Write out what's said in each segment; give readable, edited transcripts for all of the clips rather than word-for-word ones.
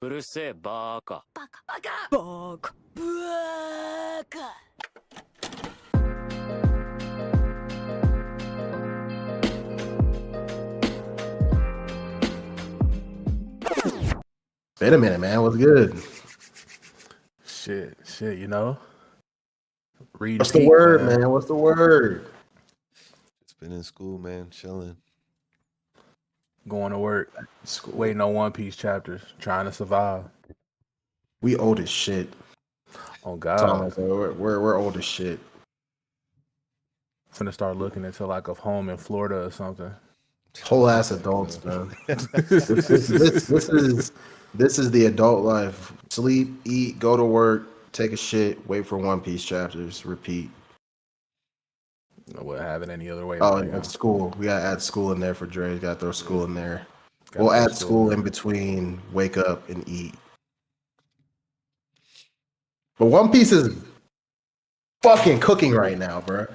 うるせえバーカ。バカバカバカバカ。Wait a minute, man. What's good? Shit, you know. Reading What's the peak, word, man. man? What's the word? Just been in school, man, chilling. Going to work, School. waiting on One Piece chapters, trying to survive. We old as shit. Oh Talking God, about we're old as shit. finna start looking into like a home in Florida or something. Whole ass adults, man. This is the adult life. Sleep, eat, go to work, take a shit, wait for One Piece chapters, repeat. We'll have it any other way. Oh, Like, and school. We gotta add school in there for Dre. Gotta throw school in there. gotta We'll throw add school in there. between wake up and eat. But One Piece is fucking cooking right now, bro.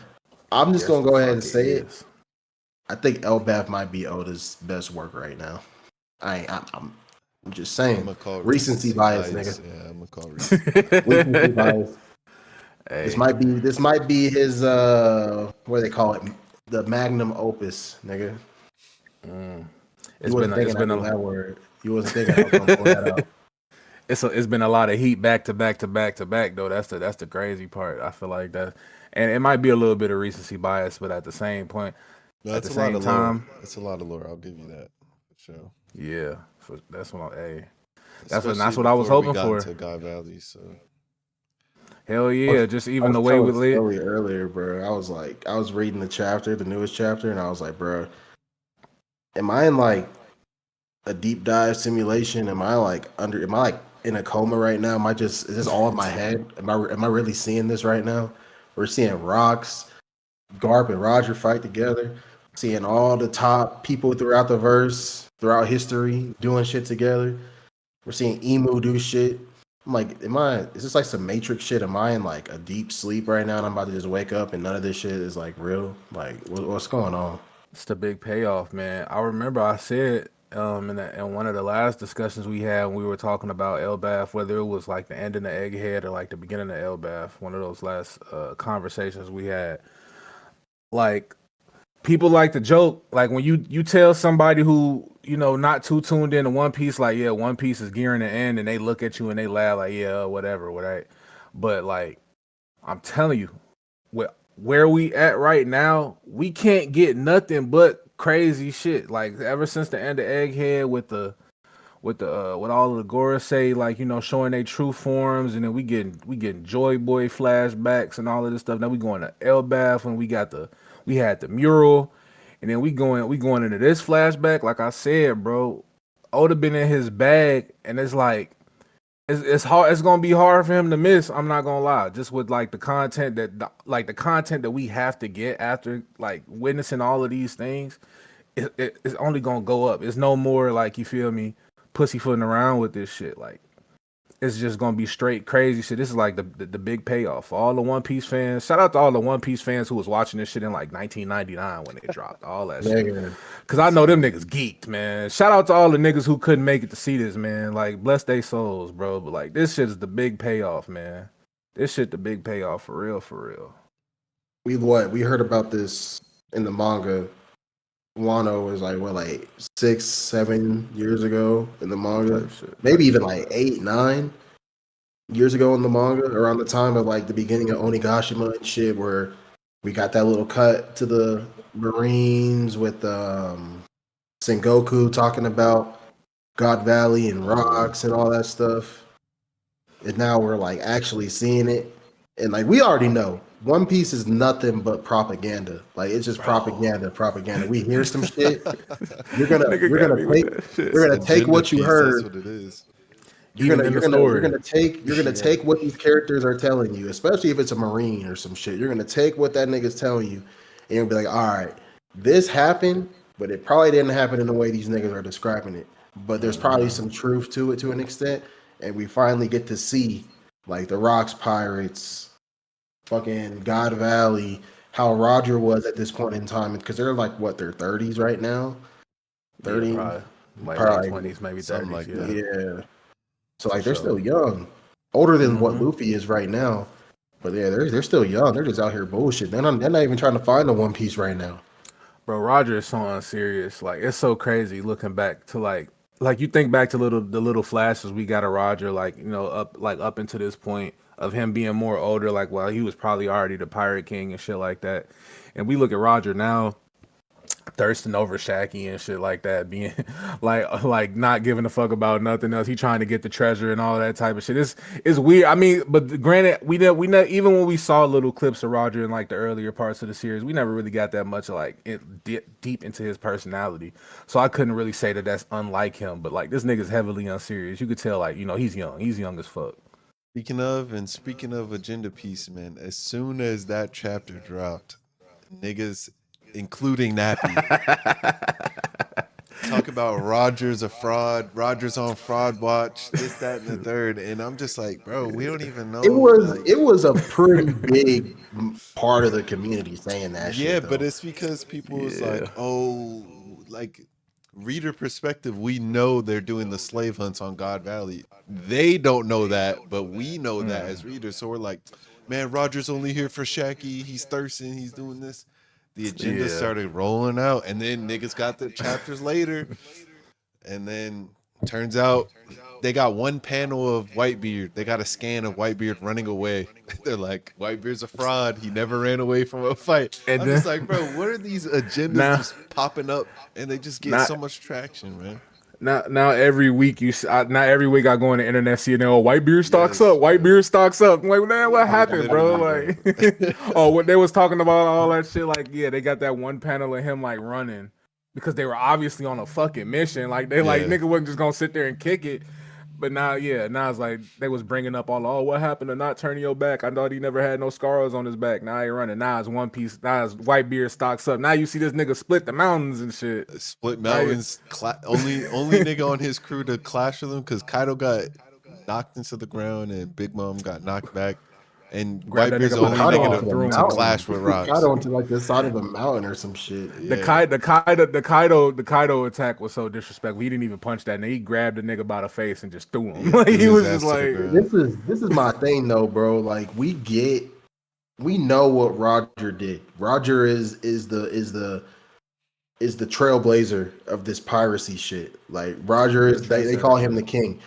I'm just Yes, gonna the go ahead fuck and say it. is. I think Elbath might be Oda's best work right now. I'm just saying. I'm gonna call Recency bias, nigga. Yeah, I'm gonna call recency. Recency bias. Hey, This might be his what do they call it? The magnum opus, nigga. it's You been wasn't thinking I knew that word. You wasn't thinking I was gonna pull that out. it's been a lot of heat back to back to back to back though. That's the crazy part. I feel like that, and it might be a little bit of recency bias, but at the same point, No, at the that's a lot same of lore. time, That's a lot of lore. I'll give you that for sure. yeah, that's what. Hey, Especially that's what I was before we hoping got for. into God Valley. So Hell I yeah, was, just I even was the way we telling lit. Skully earlier, bro. I was reading the chapter, the newest chapter, and I was like, bro, am I in like a deep dive simulation? Am I like in a coma right now? Is this all in my head? Am I really seeing this right now? We're seeing Rocks, Garp and Roger fight together, seeing all the top people throughout the verse, throughout history, doing shit together. We're seeing Emu do shit. I'm like, is this like some Matrix shit? Am I in like a deep sleep right now and I'm about to just wake up and none of this shit is like real? Like, what's going on? It's the big payoff, man. I remember I said in one of the last discussions we had when we were talking about Elbath, whether it was like the end of the egghead or like the beginning of Elbath, one of those last conversations we had. Like people like to joke, like when you tell somebody who not too tuned into One Piece, like yeah, One Piece is gearing to end, and they look at you and they laugh like yeah, whatever, right? But like I'm telling you, where we at right now, we can't get nothing but crazy shit. Like ever since the end of Egghead with all of the Gora say, like showing their true forms, and then we getting Joy Boy flashbacks and all of this stuff. Now we going to Elbath when we had the mural, and then we going into this flashback. Like I said, bro, Oda been in his bag, and it's like it's hard. It's gonna be hard for him to miss. I'm not gonna lie. Just with like the content that we have to get after like witnessing all of these things, it's only gonna go up. It's no more like you feel me, pussyfooting around with this shit. Like it's just gonna be straight crazy shit. This is like the big payoff for all the One Piece fans. Shout out to all the One Piece fans who was watching this shit in like 1999 when it dropped. All that shit. Nigga, Cause I know them niggas geeked, man. Shout out to all the niggas who couldn't make it to see this, man. Like bless their souls, bro. But like this shit is the big payoff, man. This shit the big payoff for real, for real. we heard about this in the manga. Wano was like what, like 6, 7 years ago in the manga, Type shit. maybe even like 8, 9 years ago in the manga, around the time of like the beginning of Onigashima and shit, where we got that little cut to the Marines with Sengoku talking about God Valley and rocks and all that stuff. And now we're like actually seeing it. And like we already know, One Piece is nothing but propaganda. Like it's just propaganda. We hear some shit. You're gonna Nigga you're got gonna me with take that shit. you're gonna take agenda what you piece. That's heard. what it is. Even in the story. You're gonna take what these characters are telling you, especially if it's a Marine or some shit. You're gonna take what that nigga's telling you, and you'll be like, all right, this happened, but it probably didn't happen in the way these niggas are describing it. But there's probably some truth to it to an extent, and we finally get to see like the Rocks Pirates, fucking God Valley, how Roger was at this point in time, because they're like what, their 30s right now, Yeah, 30, probably like late probably 20s, maybe Something 30s. like Yeah. that. yeah. So For like they're still sure. young, older than what Hmm. Luffy is right now. But yeah, they're still young. They're just out here bullshit. They're not even trying to find the One Piece right now. Bro, Roger is so unserious. Like it's so crazy looking back to like you think back to the little flashes we got of Roger, like you know up into this point of him being more older. Like well, he was probably already the Pirate King and shit like that. And we look at Roger now, thirsting over Shaggy and shit like that, being like not giving a fuck about nothing else. He trying to get the treasure and all that type of shit. It's weird. I mean, but granted, we know even when we saw little clips of Roger in like the earlier parts of the series, we never really got that much like deep into his personality. So I couldn't really say that that's unlike him. But like this nigga's heavily unserious. You could tell like you know he's young. He's young as fuck. Speaking of agenda piece, man, as soon as that chapter dropped, niggas, including Nappy, talk about Rogers a fraud, Rogers on fraud watch, this, that, and the third. And I'm just like, bro, we don't even know. Like, It was a pretty big part of the community saying that yeah, shit but though. it's because people was Yeah. like, oh, like reader perspective, we know they're doing the slave hunts on God Valley. They don't know that, but we know that as readers. So we're like, man, Roger's only here for Shaggy. He's thirsting. He's doing this. The agenda Yeah. started rolling out, and then niggas got the chapters later, and then turns out they got one panel of Whitebeard. They got a scan of Whitebeard running away. They're like, Whitebeard's a fraud. He never ran away from a fight. And I'm then just like, bro, what are these agendas now just popping up and they just get not so much traction, man? now every week now every week I go on the internet seeing oh white beer stocks Yes, up, white bro. beer stocks up. I'm like man, what happened, bro? Literally, bro. Like oh what they was talking about all that shit. Like yeah, they got that one panel of him like running because they were obviously on a fucking mission. Like they like Yeah. nigga wasn't just gonna sit there and kick it. But now yeah, now it's like they was bringing up all what happened to not turning your back. I thought he never had no scars on his back. Now he running. Now it's One Piece. Now it's white beer stocks up. Now you see this nigga split the mountains and shit. Split Now you, mountains. Only nigga on his crew to clash with him because Kaido got knocked into the ground and Big Mom got knocked back. And grab that Whitebeard's nigga the Threw by the only Kaido nigga jaw onto and the threw to him. mountain. clash with Threw rocks. Kaido onto like the side of the mountain or some shit. Yeah. The Kaido attack was so disrespectful. He didn't even punch that nigga. He grabbed the nigga by the face and just threw him. Yeah, Like threw he his was just ass to the like ground. This is my thing though, bro. Like we know what Roger did. Roger is the trailblazer of this piracy shit. Like Roger the is they trendsetter call him shit. the king.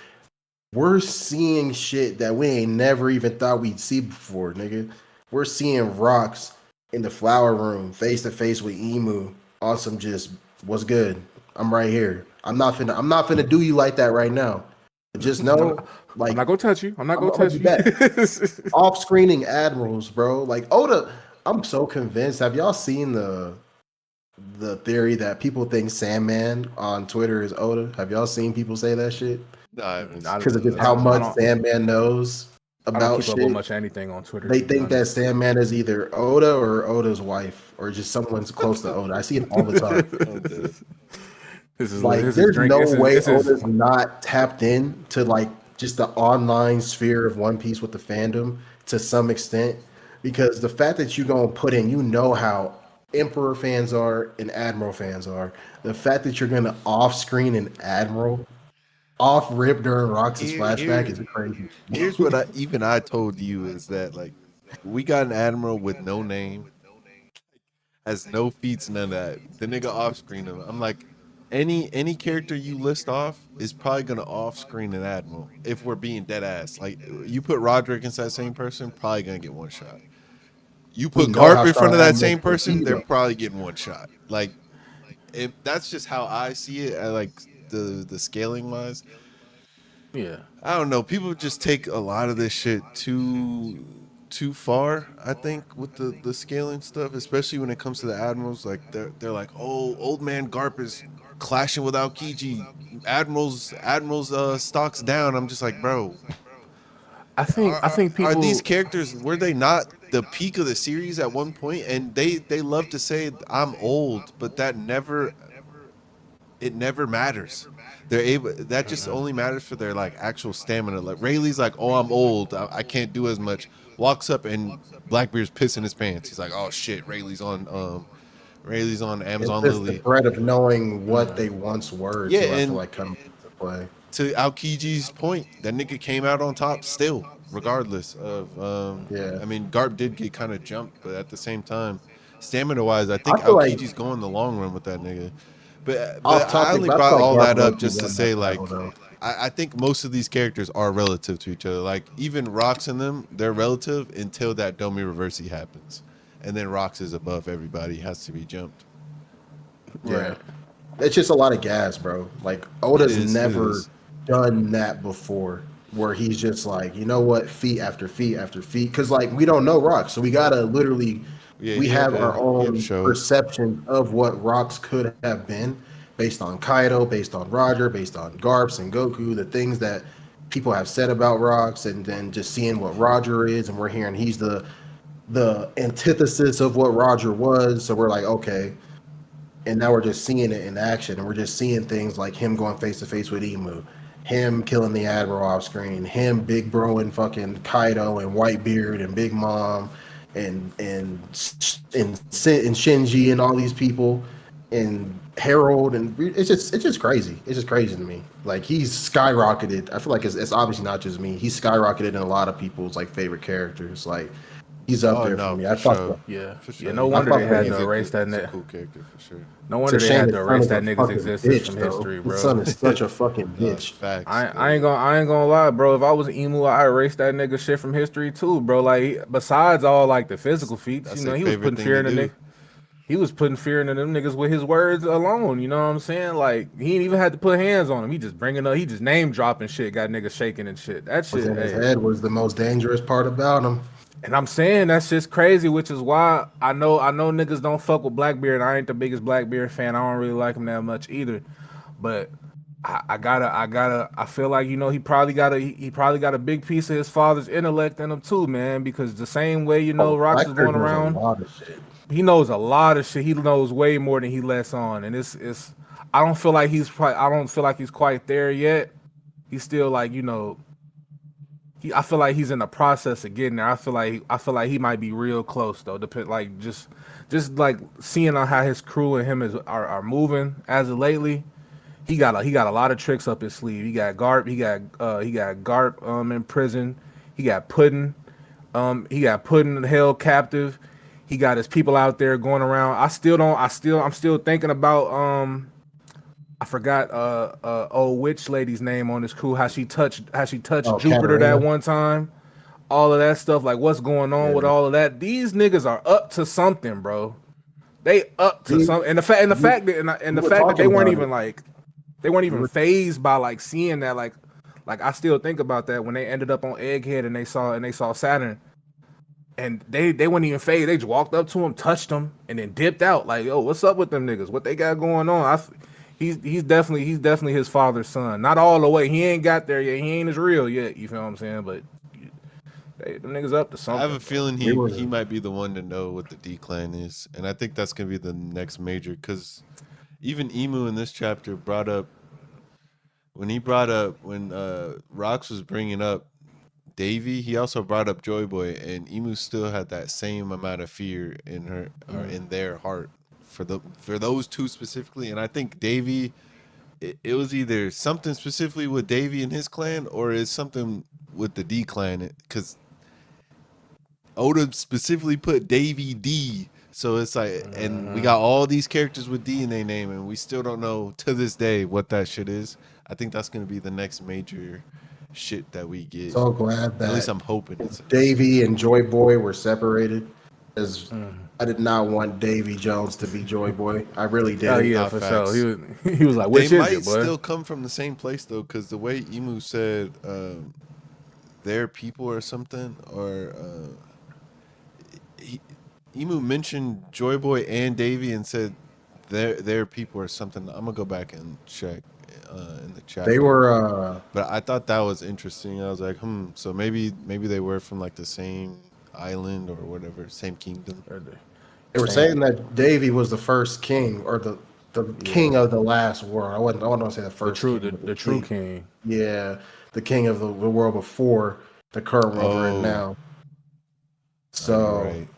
We're seeing shit that we ain't never even thought we'd see before, nigga. We're seeing rocks in the flower room, face to face with Emu on some just what's good. I'm right here. I'm not finna do you like that right now. Just know, I'm like, not gonna touch you. I'm not I'm gonna gonna hold touch you you. back. Off screening admirals, bro. Like Oda, I'm so convinced. Have y'all seen the theory that people think Sandman on Twitter is Oda? Have y'all seen people say that shit? No, I haven't I, seen Because of that. just That's how funny. much Sandman knows I don't about keep up with shit. much anything on Twitter They to be think that honest. Sandman is either Oda or Oda's wife or just someone's close to Oda. I see it all the time. I'm dead. Like, This is there's drink. no way This is Oda's not tapped in to like just the online sphere of One Piece with the fandom to some extent. Because the fact that you gonna put in, you know how Emperor fans are and Admiral fans are. The fact that you're gonna off screen an Admiral off rip during Rox's Here, flashback here, is crazy. here's what I told you is that like we got an admiral with no name, has no feats, none of that. The nigga off screen him. I'm like, any character you list off is probably gonna off screen an admiral if we're being dead ass. Like you put Roderick against that same person, probably gonna get one shot. You We put know how Garp in front strong of that Admiral same can person, be they're though. probably getting one shot. Like that's just how I see it. I like the scaling wise. yeah. I don't know. People just take a lot of this shit too far. I think with the scaling stuff, especially when it comes to the admirals. Like they're like, oh, old man Garp is clashing with Aokiji. Admirals stocks down. I'm just like, bro, I think are these people characters, were they not the peak of the series at one point? And they love to say I'm old, but that never, it never matters. They're able, that just only matters for their like actual stamina. Like Rayleigh's like, oh, I'm old, I can't do as much. Walks up and Blackbeard's pissing his pants. He's like, oh shit, Rayleigh's on It's Amazon just the Lily. threat of knowing what they once were Yeah, too. I feel and like comes into play. to Aokiji's point, that nigga came out on top still, regardless of. Yeah. I mean, Garp did get kind of jumped, but at the same time, stamina wise, I think I feel like Aokiji's going the long run with that nigga. But off I topic, only but I brought feel like all Garp that up Loki just to won that say, battle like, though. I think most of these characters are relative to each other. Like even Rocks and them, they're relative until that Domi Reversi happens, and then Rocks is above everybody, has to be jumped. Yeah. Right. It's just a lot of gas, bro. Like It Oda's is. It never is. done that before, where he's just like, you know what, feat after feat after feat. Because like we don't know Rocks, so we gotta literally Yeah, we he had have to. our He had to own show us. perception of what Rocks could have been, based on Kaido, based on Roger, based on Garps and Goku, the things that people have said about Rocks, and then just seeing what Roger is, and we're hearing he's the antithesis of what Roger was. So we're like, okay, and now we're just seeing it in action, and we're just seeing things like him going face to face with Emu, him killing the Admiral off screen, him big bro and fucking Kaido and Whitebeard and Big Mom and Shinji and all these people and Harold, and it's just crazy. It's just crazy to me. Like he's skyrocketed. I feel like it's obviously not just me. He's skyrocketed in a lot of people's like favorite characters. Like he's up Oh there for no, me. for sure. Yeah. For Yeah. sure. No wonder fuck they with had him. to erase that. He's a cool character for sure. No It's a wonder they shame had his to son erase is a that nigga's fucking existence bitch, from though. history, His bro. son is such a fucking bitch. Facts. I ain't gonna lie, bro. If I was Emu, I erase that nigga shit from history too, bro. Like besides all like the physical feats, That's you know, their he was favorite putting thing fear to in the do. nigga. He was putting fear into them niggas with his words alone. You know what I'm saying? Like he ain't even had to put hands on him. He just bringing up, he just name dropping shit, got niggas shaking and shit. That What's shit, in his hey. head was the most dangerous part about him. And I'm saying that's just crazy, which is why I know niggas don't fuck with Blackbeard. I ain't the biggest Blackbeard fan. I don't really like him that much either. But I feel like, you know, he probably got a big piece of his father's intellect in him too, man. Because the same way, you know, Oh, Rocks is Blackbeard going knows a around, lot of shit. he knows a lot of shit. He knows way more than he lets on. And it's I don't feel like I don't feel like he's quite there yet. He's still like, you know, I feel like he's in the process of getting there. I feel like he might be real close though. Depend like just like seeing on how his crew and him are moving as of lately. He got a lot of tricks up his sleeve. He got Garp in prison. He got Puddin held captive. He got his people out there going around. I'm still thinking about I forgot old witch lady's name on his crew, how she touched Oh, Jupiter that Katarina. one time. All of that stuff, like what's going on with Yeah. all of that. These niggas are up to something, bro. They up to We, something. we, And we the were fact that talking they weren't about even it. like they weren't We even were, phased by like seeing that like I still think about that when they ended up on Egghead and they saw Saturn and they weren't even phased. They just walked up to him, touched him, and then dipped out. Like, yo, what's up with them niggas? What they got going on? He's definitely his father's son. Not all the way. He ain't got there yet. He ain't as real yet. You feel what I'm saying? But them niggas up to I have something, a bro. feeling we he were. might be the one to know what the D clan is, and I think that's gonna be the next major. Because even Emu in this chapter brought up when Rox was bringing up Davy, he also brought up Joy Boy, and Emu still had that same amount of fear in her or in their heart for those two specifically. And I think Davy, it was either something specifically with Davy and his clan, or it's something with the D clan, because Oda specifically put Davy D. So it's like, and we got all these characters with D in their name, and we still don't know to this day what that shit is. I think that's gonna be the next major shit that we get. So glad At least that I'm hoping it's. Davy and Joy Boy were separated, as I did not want Davy Jones to be Joy Boy. I really Oh didn't. yeah, Nah, for sure. facts. He was like, They which is it, might boy? still come from the same place though, because the way Emu said their people or something, or he, Emu mentioned Joy Boy and Davy and said their people or something. I'm gonna go back and check in the They chapter. were. But I thought that was interesting. I was like, so maybe they were from like the same island or whatever, same kingdom. They were Same. saying that Davy was the first king, or the Yeah, king of the last world. I wouldn't say the first king, but the the true king. king. Yeah, the king of the world before the current world we're in Oh, now. you're So right.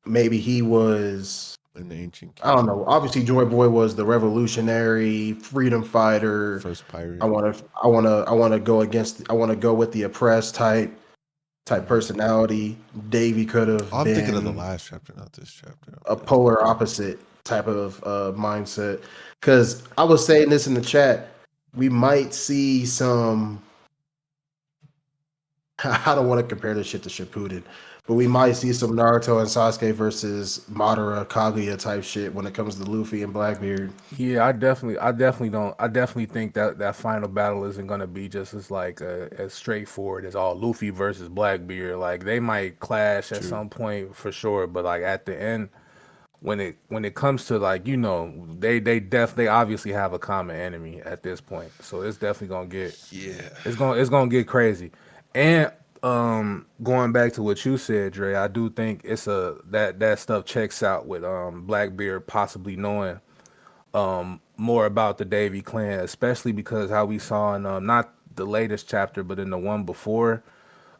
maybe he was in the ancient I don't canon. know. Obviously, Joy Boy was the revolutionary freedom fighter. First pirate. I want to go against. I want to go with the oppressed type personality. Davy could Oh, have I'm thinking of the been last chapter, not this chapter. a polar opposite type of mindset. Because I was saying this in the chat, we might see some. I don't want to compare this shit to Shippuden, but we might see some Naruto and Sasuke versus Madara, Kaguya type shit when it comes to Luffy and Blackbeard. Yeah, I definitely think that that final battle isn't gonna be just as like as straightforward as all Luffy versus Blackbeard. Like they might clash at True. some point for sure, but like at the end, when it comes to like they obviously have a common enemy at this point, so it's definitely gonna get it's gonna get crazy. And going back to what you said, Dre, I do think it's a that stuff checks out with Blackbeard possibly knowing more about the Davy clan, especially because how we saw in not the latest chapter, but in the one before,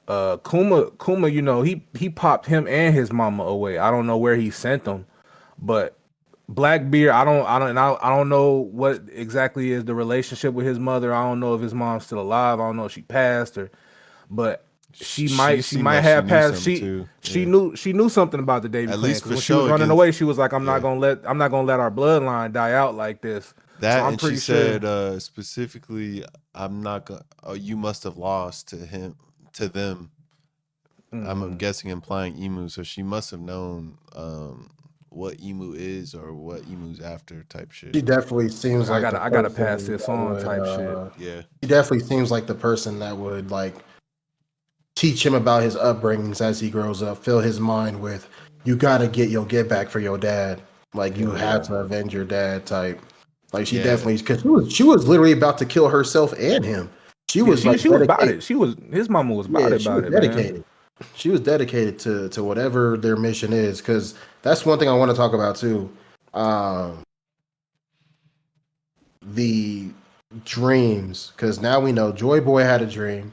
Kuma, he popped him and his mama away. I don't know where he sent them, but Blackbeard, I don't know what exactly is the relationship with his mother. I don't know if his mom's still alive. I don't know if she passed or, but she Seemed might like she have knew passed. something too. She knew something about the Davy At clan least because for when she was show running against away, she was like, I'm yeah. not gonna let our bloodline die out like this. So That, I'm and she pretty sure. said specifically, "I'm not gonna. Oh, you must have lost to them." I'm guessing implying Emu, so she must have known what Emu is or what Emu's after type She shit. definitely seems like the I gotta pass person this that on would. type shit. Yeah, She definitely seems like the person that would like teach him about his upbringings as he grows up. Fill his mind with, "You gotta get your get back for your dad. Like you Hell have yeah. to avenge your dad." Type. Like she yeah. definitely because she was literally about to kill herself and him. She Yeah, was like she was about dedicated. it. His mama was Yeah, she about was it, man. dedicated. She was dedicated to whatever their mission is. Because that's one thing I want to talk about too. Um, the dreams. Because now we know Joy Boy had a dream.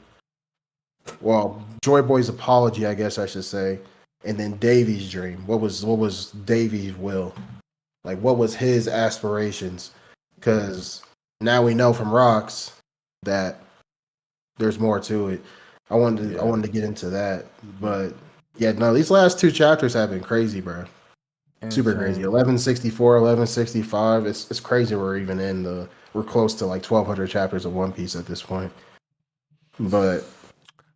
Well, Joy Boy's apology, I guess I should say, and then Davy's dream. What was Davy's will? Like what was his aspirations? Because now we know from Rocks that there's more to it. I Yeah. wanted to get into that, but yeah, no, these last two chapters have been crazy, bro. Super crazy. Insane. 1164, 1165. It's crazy. We're close to like 1200 chapters of One Piece at this point. But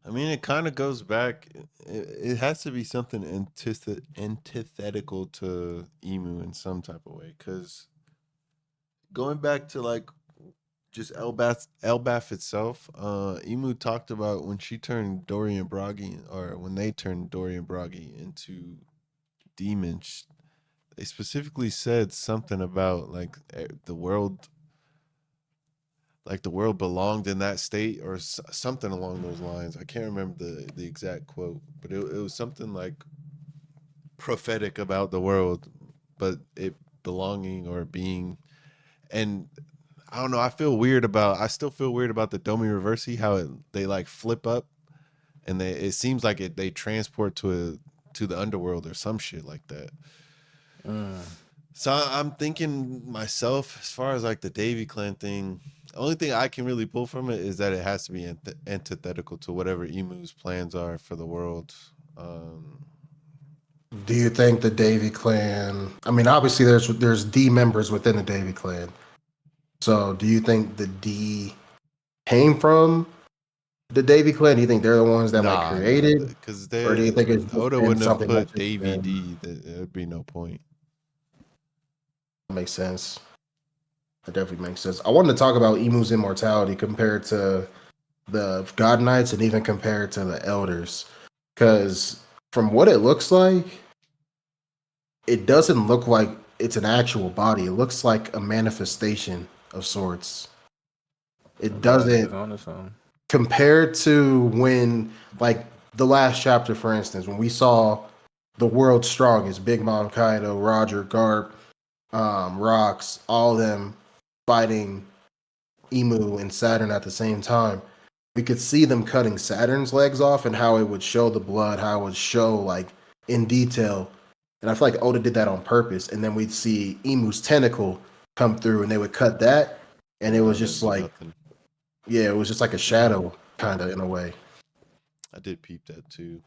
I mean, it kind of goes back. It has to be something antithetical to Emu in some type of way, because going back to like just Elbath itself, Emu talked about when she turned Dorian Bragi, or when they turned Dorian Bragi into demons. They specifically said something about like the world belonged in that state, or something along those lines. I can't remember the exact quote, but it was something like prophetic about the world, but it belonging or being. And I don't know. I still feel weird about the Domi Reversi, how they like flip up, and it seems like they transport to the underworld or some shit like that. So I'm thinking myself, as far as like the Davy Clan thing, the only thing I can really pull from it is that it has to be antithetical to whatever Emu's plans are for the world. do you think the Davy clan? I mean, obviously there's D members within the Davy clan. So, do you think the D came from the Davy clan? Do you think they're the ones that like Nah, created, because or do you think it's just Oda been wouldn't have something that's put just Davy been D. There'd be no point. makes sense? That definitely makes sense. I wanted to talk about Emu's immortality compared to the God Knights and even compared to the Elders, because from what it looks like, it doesn't look like it's an actual body. It looks like a manifestation of sorts. It Elbaf is doesn't on its own. compared to when, like the last chapter, for instance, when we saw the world's strongest, Big Mom Kaido, Roger, Garp, Rocks, all of them fighting Emu and Saturn at the same time. We could see them cutting Saturn's legs off and how it would show the blood, how it would show like in detail And I feel like Oda did that on purpose. And then we'd see Emu's tentacle come through, and they would cut that, and it was just like, nothing. yeah, it was just like a shadow, kind of in a way. I did peep that too.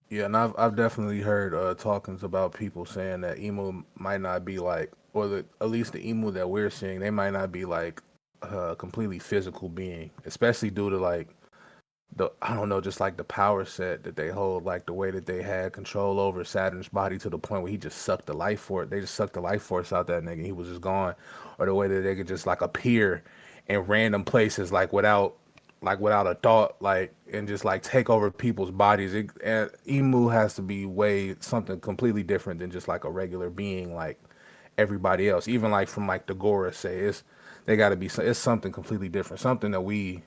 Yeah, and I've definitely heard talkings about people saying that Emu might not be like, or at least the Emu that we're seeing, they might not be like a completely physical being, especially due to like I don't know, just like the power set that they hold, like the way that they had control over Saturn's body to the point where he just sucked the life force. They just sucked the life force out that nigga. He was just gone, or the way that they could just like appear in random places, like without a thought, like, and just like take over people's bodies. And Emu has to be something completely different than just like a regular being, like everybody else. Even like from like the Gora say, they got to be, it's something completely different, something that we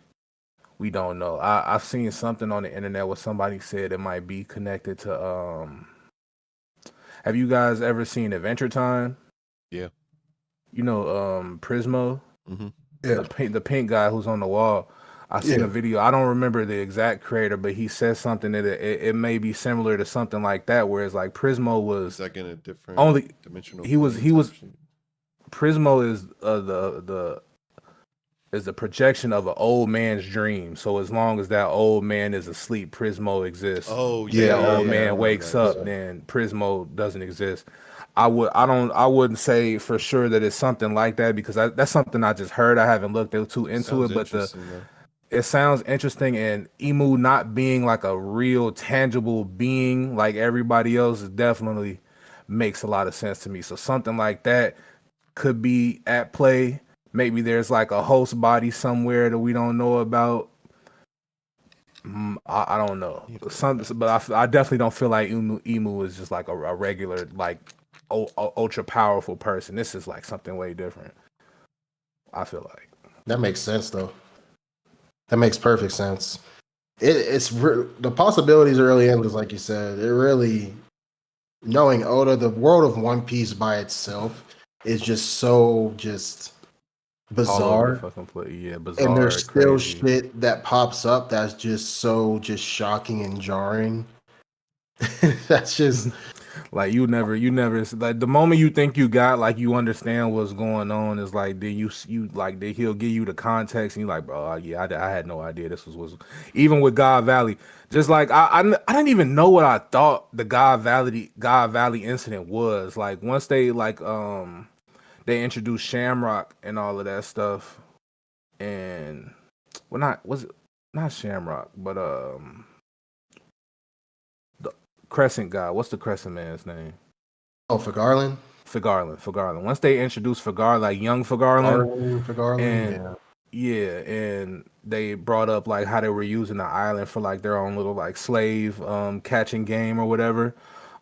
don't know. I've seen something on the internet where somebody said it might be connected to have you guys ever seen Adventure Time? Yeah. You know Prismo? Mm-hmm. Yeah. The pink guy who's on the wall. I seen a video. I don't remember the exact creator, but he says something that it may be similar to something like that, where it's like Prismo was It's like in a different only dimensional he was plane type shit. Prismo is the projection of an old man's dream. So as long as that old man is asleep, Prismo exists. Oh If yeah, that old I man remember wakes that. up, then Prismo doesn't exist. I wouldn't say for sure that it's something like that, because that's something I just heard. I haven't looked too into Sounds it, but interesting though. it sounds interesting. And Emu not being like a real tangible being like everybody else definitely makes a lot of sense to me. So something like that could be at play. Maybe there's like a host body somewhere that we don't know about. I don't know. But I definitely don't feel like Emu is just like a regular, like ultra powerful person. This is like something way different. I feel like. That makes sense, though. That makes perfect sense. The possibilities are really endless, like you said. It really, knowing Oda, the world of One Piece by itself is just so All over the bizarre. fucking place. Yeah, And bizarre, there's still crazy. shit that pops up that's just so shocking and jarring. That's just Like you never like the moment you think you got like you understand what's going on is like then you like he'll give you the context and you like, bro, yeah, I had no idea this was even with God Valley. Just like I didn't even know what I thought the God Valley incident was. Like once they they introduced Shamrock and all of that stuff, and well, not Shamrock, but the Crescent guy. What's the Crescent man's name? oh, for Garland. For Garland. Once they introduced for Garland, like young for Garland, For Garland, and and they brought up like how they were using the island for like their own little like slave catching game or whatever.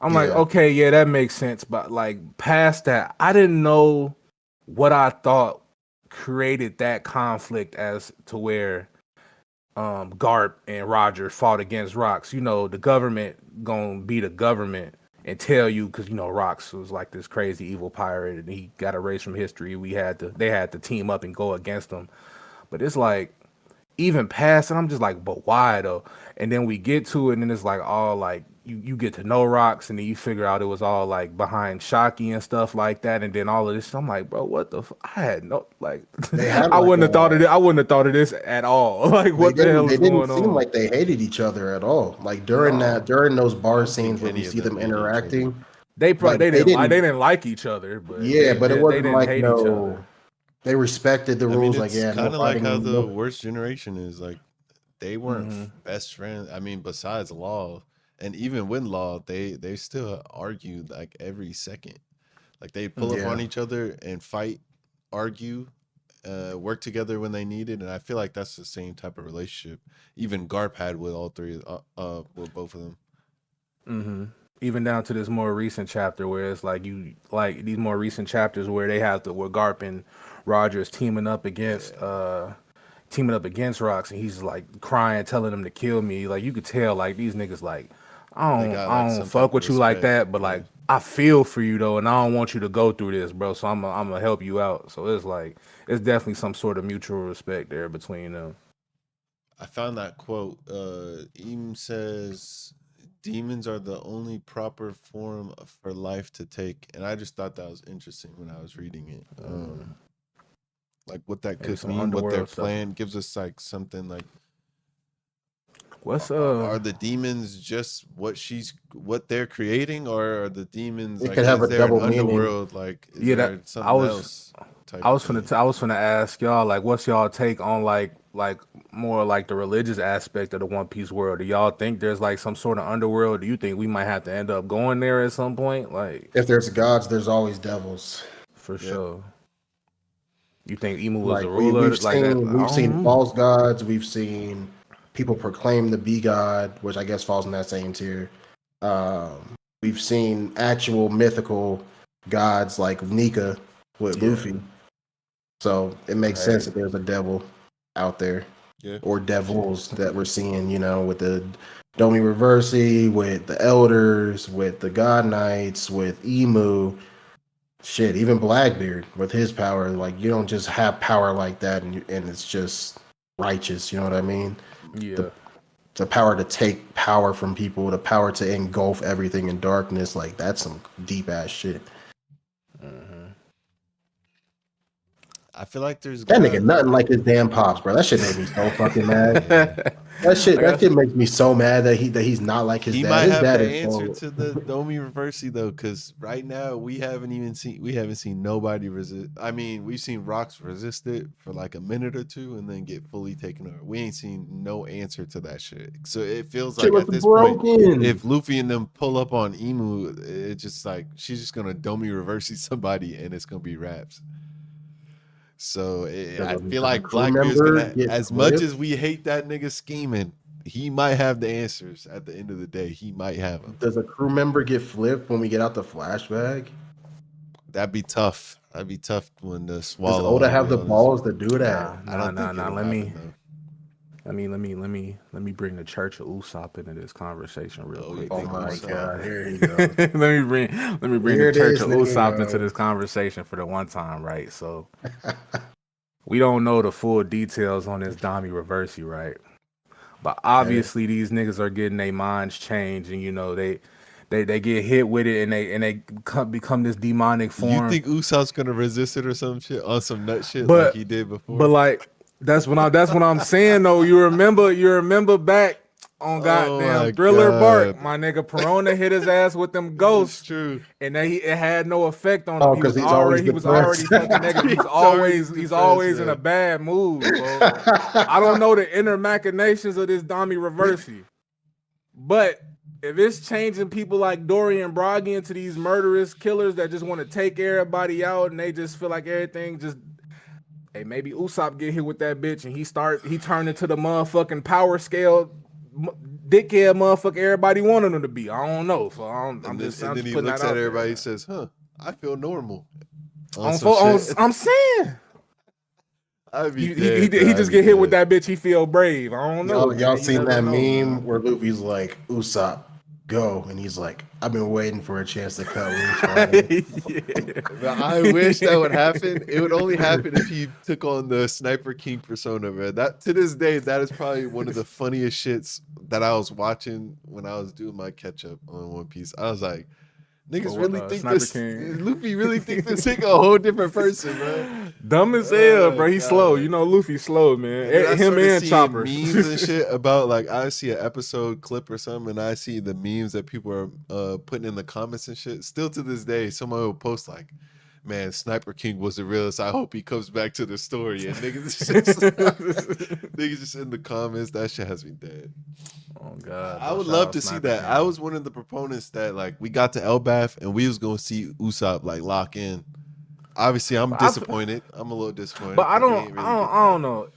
I'm like, Yeah. okay, yeah, that makes sense. But like past that, I didn't know what I thought created that conflict as to where Garp and Roger fought against Rocks. You know, the government gonna be the government and tell you, because you know Rocks was like this crazy evil pirate and he got erased from history. They had to team up and go against him. But it's like even past and I'm just like, but why though? And then we get to it and then it's like all like you get to know Rocks and then you figure out it was all like behind Shockey and stuff like that, and then all of this. I'm like, bro, what the I had no like They had I like wouldn't have thought of it. I wouldn't have thought of this at all. Like what the hell they is didn't going seem on? like they hated each other at all. Like during No. those I bar don't think scenes where we any of see them them hate each other. interacting, They like they didn't like each other, but yeah, but it they wasn't didn't like hate each other. they respected the I mean, rules. Like, it's yeah, no kind of like fighting how the anymore. worst generation is. Like, they weren't Mm-hmm. best friends. I mean, besides Law, and even with Law, they still argue like every second. Like they pull up Yeah, on each other and fight, argue, work together when they needed. And I feel like that's the same type of relationship even Garp had with all three, with both of them. Mm-hmm. Even down to this more recent chapter where it's like these more recent chapters where they have to where Garp and Rogers teaming up against Rocks, and he's like crying, telling them to kill me. Like you could tell, like these niggas, like They got like I don't some type fuck of with you like respect. that, but Yeah. like I feel for you though, and I don't want you to go through this, bro. So I'm gonna help you out. So it's like it's definitely some sort of mutual respect there between them. I found that quote. Eam says, demons are the only proper form for life to take, and I just thought that was interesting when I was reading it. Like what that Maybe could some mean, what their underworld stuff. plan gives us, like something like What's are the demons just what they're creating, or are the demons It like could have is a there an double meaning. underworld? Like is yeah, there that something else type I was thing? finna ask y'all like what's y'all take on like more like the religious aspect of the One Piece world? Do y'all think there's like some sort of underworld? Do you think we might have to end up going there at some point? Like If there's gods, there's always devils. for Yep. sure. You think Emu was the Like ruler like that? we've seen false gods. We've seen people proclaim to be God, which I guess falls in that same tier. We've seen actual mythical gods like Nika with Yeah. Luffy. So it makes Right. sense that there's a devil out there, Yeah. or devils that we're seeing. You know, with the Domi Reversi, with the Elders, with the God Knights, with Emu. Shit, even Blackbeard with his power, like you don't just have power like that and it's just righteous. You know what I mean? Yeah. The power to take power from people, the power to engulf everything in darkness, like that's some deep ass shit. I feel like there's That got nigga nothing like his damn pops, bro. That shit made me so fucking mad. yeah. That shit Like, makes me so mad that he's not like his He dad. might His have dad the is answer so to the Domi Reversi though, because right now we haven't seen nobody resist. I mean, we've seen Rocks resist it for like a minute or two and then get fully taken over. We ain't seen no answer to that shit. So it feels shit like was at this point, broken. if Luffy and them pull up on Emu, it's just like she's just gonna Domi Reversi somebody and it's gonna be raps. So I feel Does a like crew Blackbeard's member gonna, get as much as flipped? we hate that nigga scheming, he might have the answers at the end of the day. He might have them. Does a crew member get flipped when we get out the flashback? That'd be tough. That'd be tough when to Does swallow. Oda I'll have be the honest. balls to do that? I don't think Nah. it'll happen though. Let me bring the Church of Usopp into this conversation real Oh, you quick Oh for think the my one Usopp? time. god, here you go. Let me bring the Here Church this of nigga Usopp into go. this conversation for the one time, right? So we don't know the full details on this Dami Reversi, right? But obviously these niggas are getting their minds changed, and you know they get hit with it, and they become this demonic You form. think Usopp's gonna resist it or some shit on some nut shit like But he did but before? like that's what I'm saying though. You remember back on Oh my goddamn Thriller Bark, god, my nigga Perona hit his ass with them it's ghosts, true. and it had no effect on him. Oh, because he's always He was already depressed. fucking negative. He's already He's depressed, always in a man. bad mood, bro. I don't know the inner machinations of this Dami Reversi, but if it's changing people like Dorian Broggy into these murderous killers that just want to take everybody out and they just feel like everything just, hey, maybe Usopp get hit with that bitch and he turned into the motherfucking power scale dickhead motherfucker everybody wanted him to be. I don't know. So I'm just And then he putting that looks at out there, everybody and man. says, "Huh, I feel normal." On some shit. I'm saying I'd be he dead, bro. I'd just be get hit with dead. that bitch. He feel brave. I don't know, Y'all man. You seen never that know, meme man. where Luffy's like, Usopp, go. And he's like, I've been waiting for a chance to cut loose. Finally. But I wish that would happen. It would only happen if he took on the Sniper King persona, man. That to this day, that is probably one of the funniest shits that I was watching when I was doing my catch up on One Piece. I was like, niggas really think Sniper this King. Luffy really think this nigga a whole different person, bro. Dumb as hell, Oh bro. He's slow. god. You know, Luffy's slow, man. And then I Him started and seeing Chopper. memes and shit about like I see an episode clip or something, and I see the memes that people are putting in the comments and shit. Still to this day, someone will post like, "Man, Sniper King was the realest. I hope he comes back to the story." And niggas just in the comments. That shit has me dead. Oh god, I bro. would Shout love out to see Sniper that. I King. was one of the proponents that like we got to Elbath and we was gonna see Usopp like lock in. Obviously, I'm disappointed. I'm a little disappointed But because we ain't really get I that. don't know.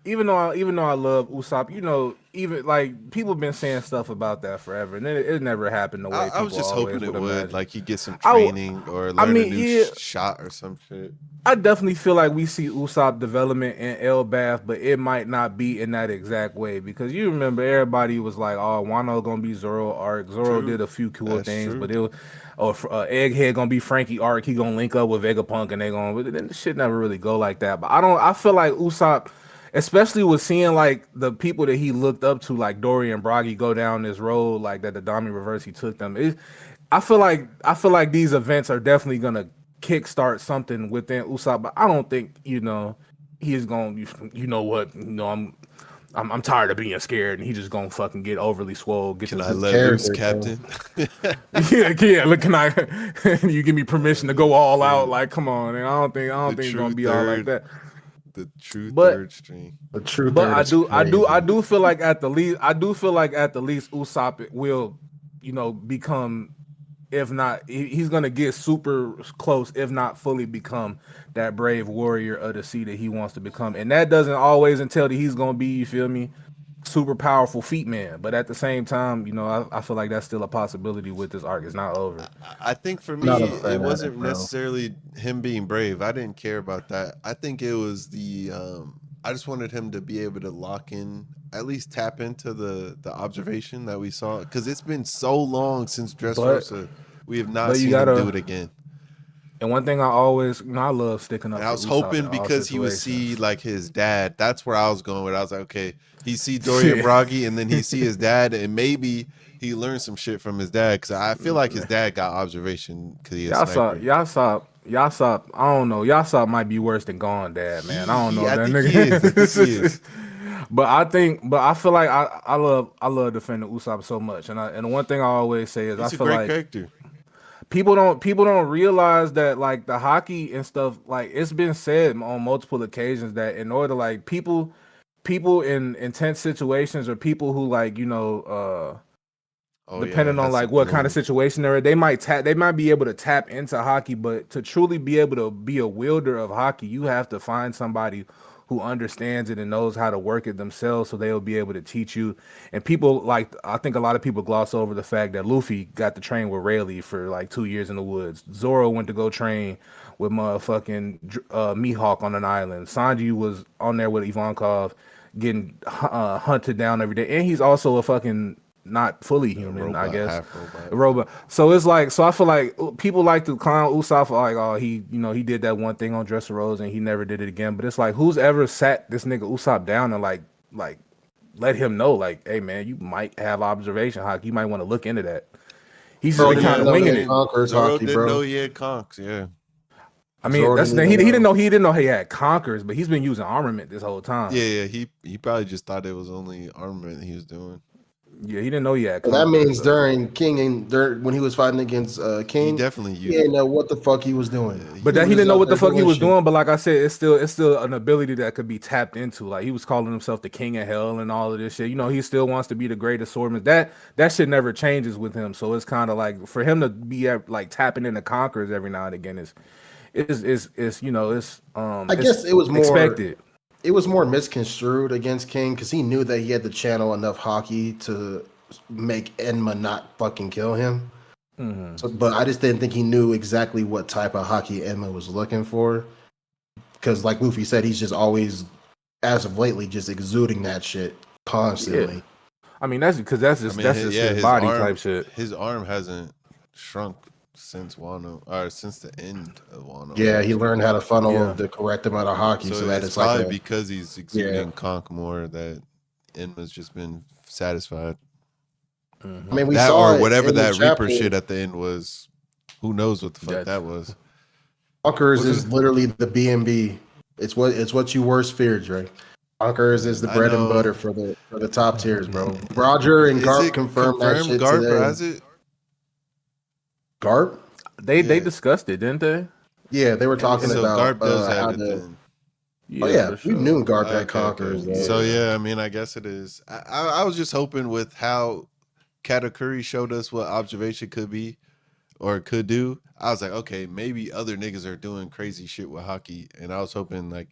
Even though I love Usopp, you know, even like people been saying stuff about that forever, and it never happened the way I was people just always hoping it would would, imagine. like he get some I, w- training or I learn a mean, new yeah, shot or some shit. I definitely feel like we see Usopp development in Elbath, but it might not be in that exact way because you remember everybody was like, "Oh, Wano gonna be Zoro arc." Zoro True, did a few cool that's things, true. but it was, Egghead gonna be Frankie arc. He gonna link up with Vegapunk, and they gonna. But then the shit never really go like that. But I don't. I feel like Usopp. especially with seeing like the people that he looked up to, like Dory and Bragi, go down this road like that. The Dami reverse, he took them. I feel like these events are definitely gonna kickstart something within Usopp, but I don't think he's gonna. You know what? I'm tired of being scared, and he just gonna fucking get overly swole. Get Can this I his let loose, character, Captain? yeah. Look, can I? You give me permission to go all out? Yeah. Like, come on. And I don't The think it's true gonna be all like third, that. the true But third string. the true but third is crazy. I do feel like at the least Usopp will, become, if not, he's gonna get super close, if not fully become that brave warrior of the sea that he wants to become. And that doesn't always entail that he's gonna be, you feel me, super powerful feet man. But at the same time, I feel like that's still a possibility with this arc. It's not over. I think for Not me, a it fanatic, wasn't bro. necessarily him being brave. I didn't care about that. I think it was the I just wanted him to be able to lock in, at least tap into the observation that we saw, because it's been so long since But Dressrosa. We have not but you seen him do gotta. it again. And one thing I always, I love sticking up And I for was Usopp in hoping all because he would see situations. like his dad. That's where I was going with. I was like, okay, he see Dorian Yeah. Bragi, and then he see his dad, and maybe he learned some shit from his dad. Because I feel like his dad got observation because he a sniper. Yasop. I don't know. Yasop might be worse than Gone Dad, man. I don't know I that think he is. I think he is. nigga. But I feel like I love defending Usopp so much, and the one thing I always say is I He's a feel great like character. people don't realize that like the hockey and stuff, like it's been said on multiple occasions that in order like people in intense situations, or people who like Oh yeah, depending on has to like what kind of build. situation they're in, they might be able to tap into hockey, but to truly be able to be a wielder of hockey, you have to find somebody who understands it and knows how to work it themselves, so they'll be able to teach you. And people like, I think a lot of people gloss over the fact that Luffy got to train with Rayleigh for like 2 years in the woods. Zoro went to go train with motherfucking Mihawk on an island. Sanji was on there with Ivankov getting hunted down every day, and he's also a fucking not fully A human, I robot, guess. half robot. A robot. So it's like, so I feel like people like to clown Usopp for like, oh, he did that one thing on Dressrosa and he never did it again. But it's like, who's ever sat this nigga Usopp down and like let him know, like, hey man, you might have observation hockey. You might want to look into that. He's just Zoro Oh been didn't kind yeah, even of know he winging had it. conquerors Zoro hockey, didn't know bro. he had conks. Yeah, I mean, Zoro that's didn't the thing. even He know. didn't know he had conquerors, but he's been using armament this whole time. yeah. He probably just thought it was only armament he was doing. Yeah, he didn't know he had But that conquerors. means So. during King and when he was fighting against He King, definitely he used. didn't know what the fuck he was doing. Yeah, But He that he was didn't just know out what the there fuck he doing was shit. doing. But like I said, it's still an ability that could be tapped into. Like he was calling himself the king of hell and all of this shit. He still wants to be the greatest swordsman. That shit never changes with him. So it's kind of like for him to be like tapping into conquerors every now and again I it's guess expected. it was more misconstrued against King because he knew that he had to channel enough hockey to make Enma not fucking kill him. Hmm. So, but I just didn't think he knew exactly what type of hockey Enma was looking for. Because, like Luffy said, he's just always, as of lately, just exuding that shit Yeah, constantly. I mean that's I just mean, his body type shit. his arm hasn't shrunk since Wano, or since the end of Wano. Yeah, he learned how to funnel Yeah. the correct amount of hockey So so that it's it's like probably a because he's yeah. exuding conk more that Enma's just been satisfied. I mean, we That saw or it whatever in the that Reaper chapter. shit at the end was. Who knows what the fuck That's that was? Conquerors Was is it? literally the BNB. It's what you worst feared, Dre. Conquerors is the I bread and butter know. for the top tiers, bro. Roger and Is Garp it confirmed that confirmed shit Garp or today. has it? Garp? they Yeah. discussed it, didn't they? Yeah, they were talking So about Garp does have how it to. then. Oh Yeah, yeah, for we sure. knew Garp had Okay, Conquerors. okay. Though. So Yeah. yeah, I mean, I guess it is. I was just hoping with how Katakuri showed us what observation could be or could do. I was like, okay, maybe other niggas are doing crazy shit with hockey, and I was hoping like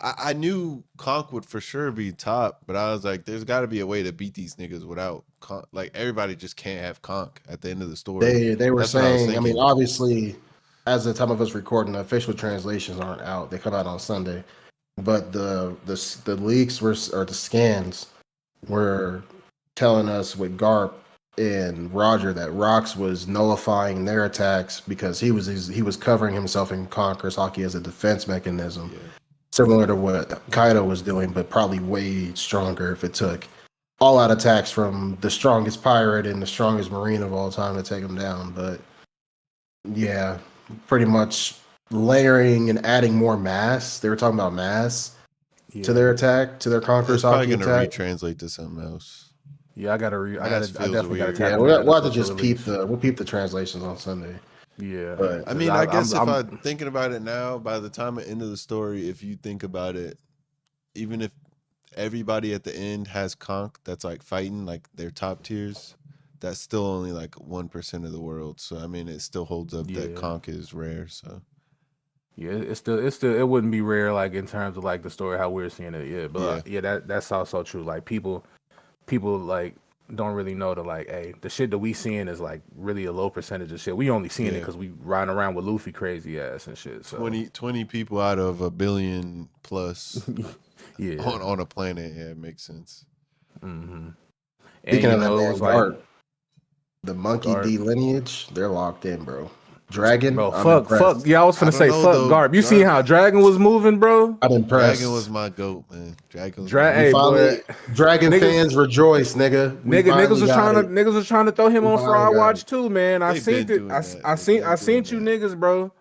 I knew Conk would for sure be top, but I was like, there's got to be a way to beat these niggas without Conk. Like everybody just can't have Conk at the end of the story. They were That's what I was saying. I mean, thinking. obviously, as the time of us recording, the official translations aren't out. They come out on Sunday, but the leaks were or the scans were telling us with Garp and Roger that Rox was nullifying their attacks because he was covering himself in Conqueror's hockey as a defense mechanism. Yeah. similar to what Kaido was doing, but probably way stronger if it took all-out attacks from the strongest pirate and the strongest marine of all time to take him down. But yeah, pretty much layering and adding more mass. They were talking about mass to their attack, to their Conqueror's It's probably Haki gonna attack. retranslate to something else. Yeah, I definitely gotta weird. tap Yeah, into that. we'll That's have to what's just released. we'll peep the translations on Sunday. Yeah, But I mean, I guess if I'm thinking about it now, by the time the end of the story, if you think about it, even if everybody at the end has conch that's like fighting like their top tiers, that's still only like 1% of the world. So I mean, it still holds up that conch is rare. So yeah, it's still it wouldn't be rare like in terms of like the story how we're seeing it. Yeah, but that's also true. Like people like don't really know that like, hey, the shit that we seeing is like really a low percentage of shit. We only seeing it because we riding around with Luffy crazy ass and shit. So 20 people out of 1 billion plus yeah, on a planet. Yeah, it makes sense. Mm-hmm. Speaking and of that, it man, was like the Monkey D lineage, they're locked in, bro. Dragon, bro, I'm impressed. fuck. Yeah, I was finna say fuck though. Garb. You seen how Dragon was moving, bro? I'm impressed. Dragon was my goat, man. Dragon was Hey, boy, Dragon fans rejoice, nigga. Niggas was trying to throw him on Fraud Watch too, man. I seen it. I seen you niggas, bro.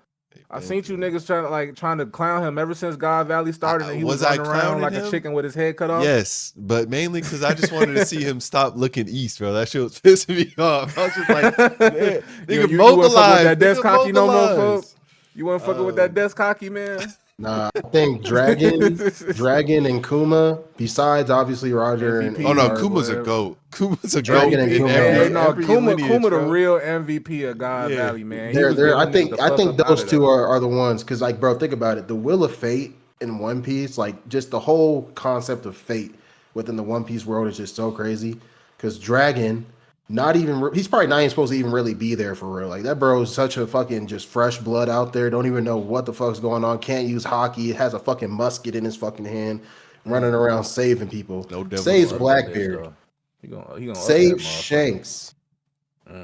I seen you niggas trying to clown him ever since God Valley started, and he was running around like a chicken with his head cut off. Yes, but mainly because I just wanted to see him stop looking east, bro. That shit was pissing me off. I was just like, nigga, mobilize. That desk cocky no more, folks. You wasn't fucking with that desk cocky, man. Nah, I think Dragon and Kuma, besides obviously Roger MVP, and Kuma's a goat. Kuma's a Dragon goat. and Kuma the real MVP of God Valley, man. I think those two are the ones because, like, bro, think about it. The Wheel of Fate in One Piece, like, just the whole concept of fate within the One Piece world is just so crazy. Because Dragon, he's probably not even supposed to even really be there for real. Like, that bro is such a fucking just fresh blood out there. Don't even know what the fuck's going on. Can't use hockey. Has a fucking musket in his fucking hand, running around saving people. Saves Blackbeard. He saves Shanks.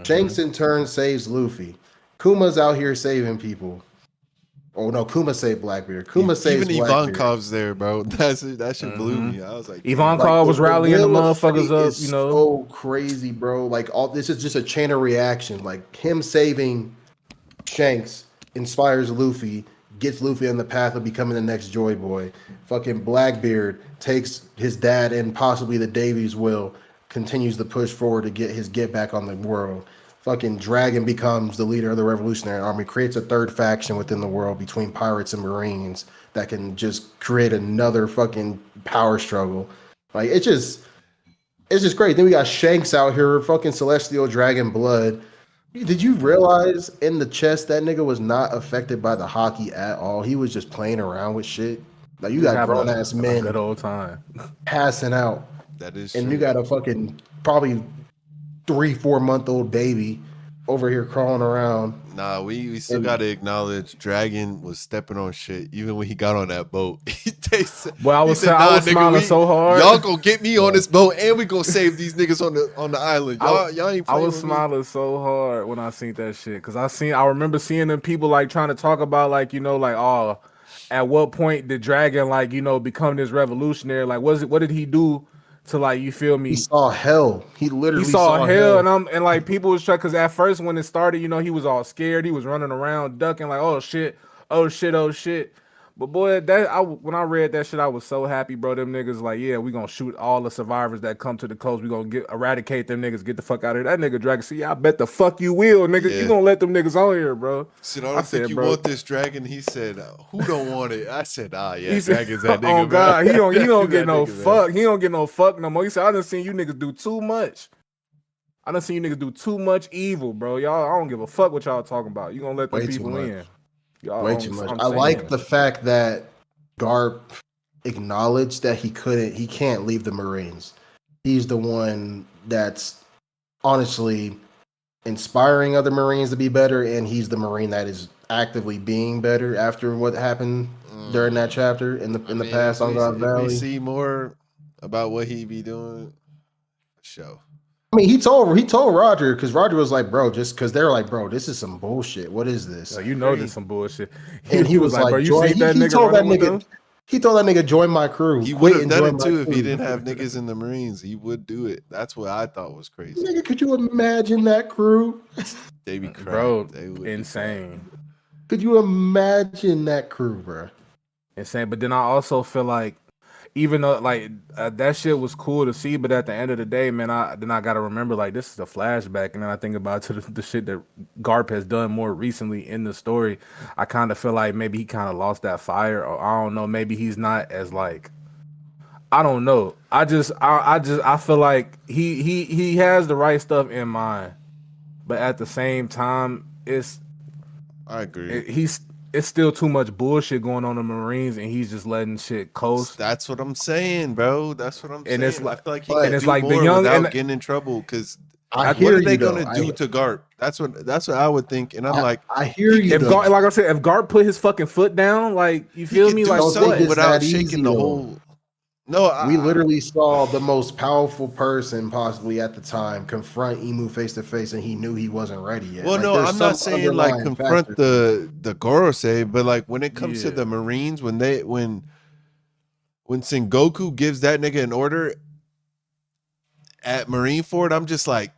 Shanks in turn saves Luffy. Kuma's out here saving people. Oh no, Kuma saved Blackbeard. Kuma saves even Blackbeard. Ivankov's there, bro. That shit blew me. I was like, Ivankov was rallying the motherfuckers up. You know, so crazy, bro. Like all this is just a chain of reaction. Like him saving Shanks inspires Luffy, gets Luffy on the path of becoming the next Joy Boy. Fucking Blackbeard takes his dad and possibly the Davies will, continues to push forward to get back on the world. Fucking Dragon becomes the leader of the Revolutionary Army, creates a third faction within the world between pirates and Marines that can just create another fucking power struggle. Like it's just great. Then we got Shanks out here, fucking Celestial Dragon blood. Did you realize in the chest that nigga was not affected by the hockey at all? He was just playing around with shit. Like you got grown ass men good old time passing out. That is and true. You got a fucking probably 3-4 month old baby over here crawling around. Nah, we still got to acknowledge Dragon was stepping on shit even when he got on that boat. I was smiling so hard. Y'all gonna get me on this boat and we gonna save these niggas on the island. Y'all ain't playing I was with smiling so hard when I seen that shit because I remember seeing them people like trying to talk about like at what point did Dragon become this revolutionary? Like what did he do? To like, you feel me? He saw hell. He literally saw hell, and like people was trying because at first when it started, he was all scared. He was running around ducking like, oh shit. But boy, when I read that shit, I was so happy, bro. Them niggas like, yeah, we gonna shoot all the survivors that come to the coast. We gonna eradicate them niggas. Get the fuck out of here. That nigga Dragon. See, I bet the fuck you will, nigga. Yeah. You gonna let them niggas on here, bro? Said, I think you want this Dragon. He said, who don't want it? I said, yeah, Dragon's that nigga. Oh God, he don't get no fuck. He don't get no fuck no more. He said, I done seen you niggas do too much. I done seen you niggas do too much evil, bro. Y'all, I don't give a fuck what y'all talking about. You gonna let the people in? Y'all, way too much. I like the fact that Garp acknowledged that he can't leave the Marines. He's the one that's honestly inspiring other Marines to be better, and he's the Marine that is actively being better after what happened during that chapter in the past on God Valley. We see more about what he be doing. Show. I mean, he told Roger because Roger was like, bro, just because they're like, bro, this is some bullshit. What is this? This some bullshit. And he was like, bro, you see that nigga running with them? He told that nigga join my crew. He would Quit have and done join it my too if he crew. didn't have niggas in the Marines. He would do it. That's what I thought was crazy. Nigga, could you imagine that crew? They be cracked. Bro, They would insane. Could you imagine that crew, bro? Insane. But then I also feel like, even though like that shit was cool to see, but at the end of the day, man, I gotta remember like this is a flashback, and then I think about to the shit that Garp has done more recently in the story. I kind of feel like maybe he kind of lost that fire, or I don't know, maybe he's not as like, I don't know. I feel like he has the right stuff in mind, but at the same time, I agree. it's still too much bullshit going on in the Marines, and he's just letting shit coast. That's what I'm saying, bro. That's what I'm saying. It's I feel like he but- can and it's do like the more young- without and- getting in trouble. Because I what hear are they you, though. gonna do to Garp? That's what I would think. And I'm like, I hear you, If though. Garp, like I said, if Garp put his fucking foot down, like you he feel could me, do like Don't think something it's without that shaking easy, the though. whole. No, We literally saw the most powerful person possibly at the time confront Emu face to face, and he knew he wasn't ready yet. Well, Like, no, there's I'm some not saying like underlying confront factor. the Gorosei, but like when it comes to Yeah. the Marines, when Sengoku gives that nigga an order at Marineford, I'm just like,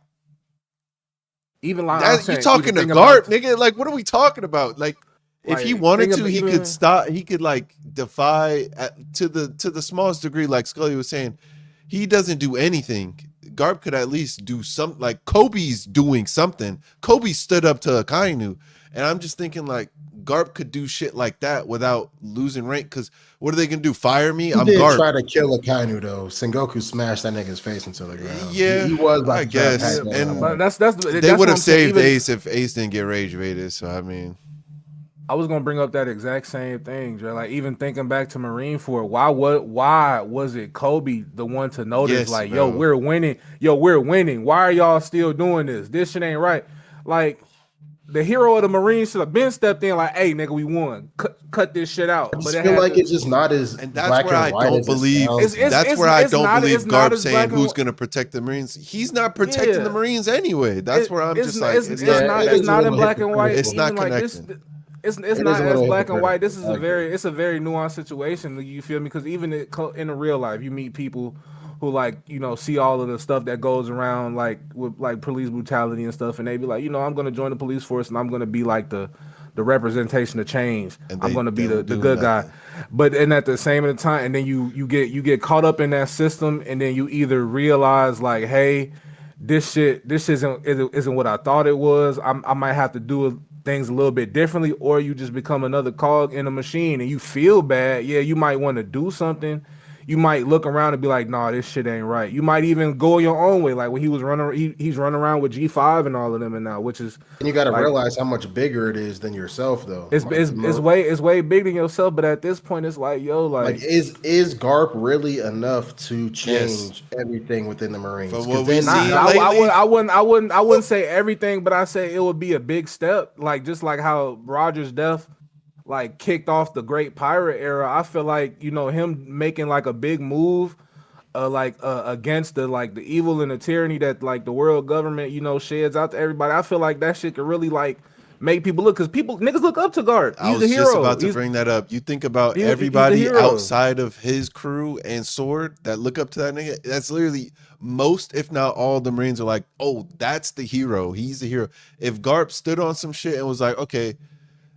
even like I'm that, you saying, talking even to think Garp, about, nigga? Like, what are we talking about? Like, if he like, wanted think to, about he even- could stop. He could like defy to the smallest degree. Like Skully was saying, he doesn't do anything. Garp could at least do something. Like Kobe's doing something. Kobe stood up to Akainu, and I'm just thinking like Garp could do shit like that without losing rank. Because what are they gonna do? Fire me? He I'm did Garp. try to kill Akainu, though. Sengoku smashed that nigga's face into the ground. Yeah, he was about I to try to guess. pack that And out. but that's that's they what would I'm have saying, saved even- Ace if Ace didn't get rage baited. So I mean, I was gonna bring up that exact same thing, Dre. Like even thinking back to Marineford, why was it Kobe the one to notice Yes, like, bro. yo, we're winning. Why are y'all still doing this? This shit ain't right. Like the hero of the Marines should have been stepped in like, hey nigga, we won. Cut this shit out. I But just it feel had like to- it's just not as and that's black where I and white don't as believe. it sounds. That's where I don't believe it's not Garp as saying black and who's white. going to protect the Marines. He's not protecting Yeah. the Marines anyway. That's where I'm just like, it's it's Yeah, not it it's is a not in little black and white. It's not Even like this, connecting. it's It not is a as little black and white. This is hypocritical. it's a very nuanced situation. You feel me? Because even in the real life, you meet people who like see all of the stuff that goes around like with like police brutality and stuff, and they be like, I'm gonna join the police force and I'm gonna be like the representation of change. And I'm gonna be don't the do good guy. nothing. But and at the same time, and then you get caught up in that system, and then you either realize like, hey, this isn't what I thought it was. I might have to do things a little bit differently, or you just become another cog in a machine, and you feel bad. Yeah, you might want to do something. You might look around and be like, "Nah, this shit ain't right." You might even go your own way, like when he was running. He's running around with G5 and all of them, and now, which is And you got to like, realize how much bigger it is than yourself, though. it's way bigger than yourself. But at this point, it's like, yo, Like, is Garp really enough to change everything within the Marines? From 'Cause what we then see now- lately- I wouldn't say everything, but I say it would be a big step. Like just like how Roger's death like kicked off the great pirate era. I feel like him making like a big move against the evil and the tyranny that like the world government sheds out to everybody. I feel like that shit could really like make people look, because niggas look up to Guard. I He's was the hero. just about to He's- bring that up. You think about he's the everybody hero. outside of his crew and Sword that look up to that nigga. That's literally most, if not all, the Marines are like, oh, that's the hero. He's the hero. If Garp stood on some shit and was like, okay,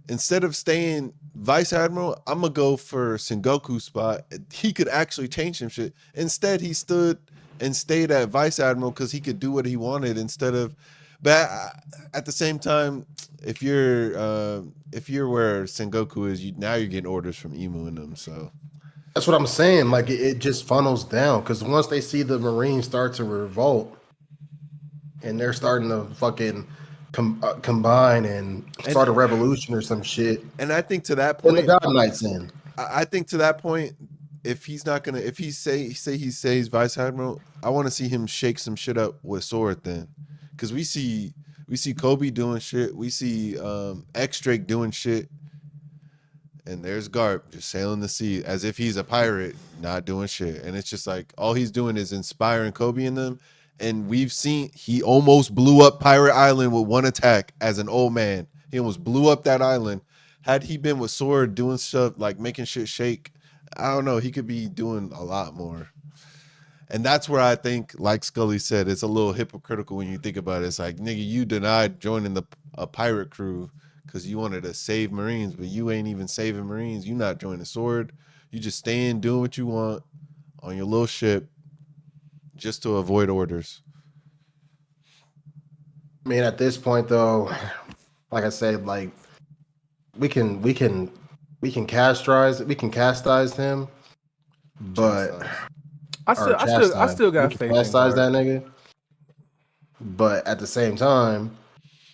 instead of staying Vice Admiral, I'm gonna go for Sengoku's spot, he could actually change some shit. Instead, he stood and stayed at Vice Admiral because he could do what he wanted instead of. But at the same time, if you're where Sengoku is, now you're getting orders from Emu and them. So that's what I'm saying. Like, it just funnels down because once they see the Marines start to revolt and they're starting to fucking combine and start a revolution or some shit, and I think to that when the point, God Knights in. I think to that point, if he's not gonna, if he say he says Vice Admiral, I want to see him shake some shit up with Sword then, because we see Kobe doing shit, we see X Drake doing shit, and there's Garp just sailing the sea as if he's a pirate, not doing shit, and it's just like all he's doing is inspiring Kobe in them, and we've seen he almost blew up Pirate Island with one attack as an old man. He almost blew up that island. Had he been with Sword doing stuff like making shit shake, I don't know. He could be doing a lot more. And that's where I think, like Skully said, it's a little hypocritical when you think about it. It's like, nigga, you denied joining a pirate crew because you wanted to save Marines, but you ain't even saving Marines. You not joining the sword. You just staying, doing what you want on your little ship just to avoid orders. I mean, at this point, though, like I said, like we can castize him, but Chastise. I or chastise. still We got can faith in chastise Guard. that nigga. But at the same time,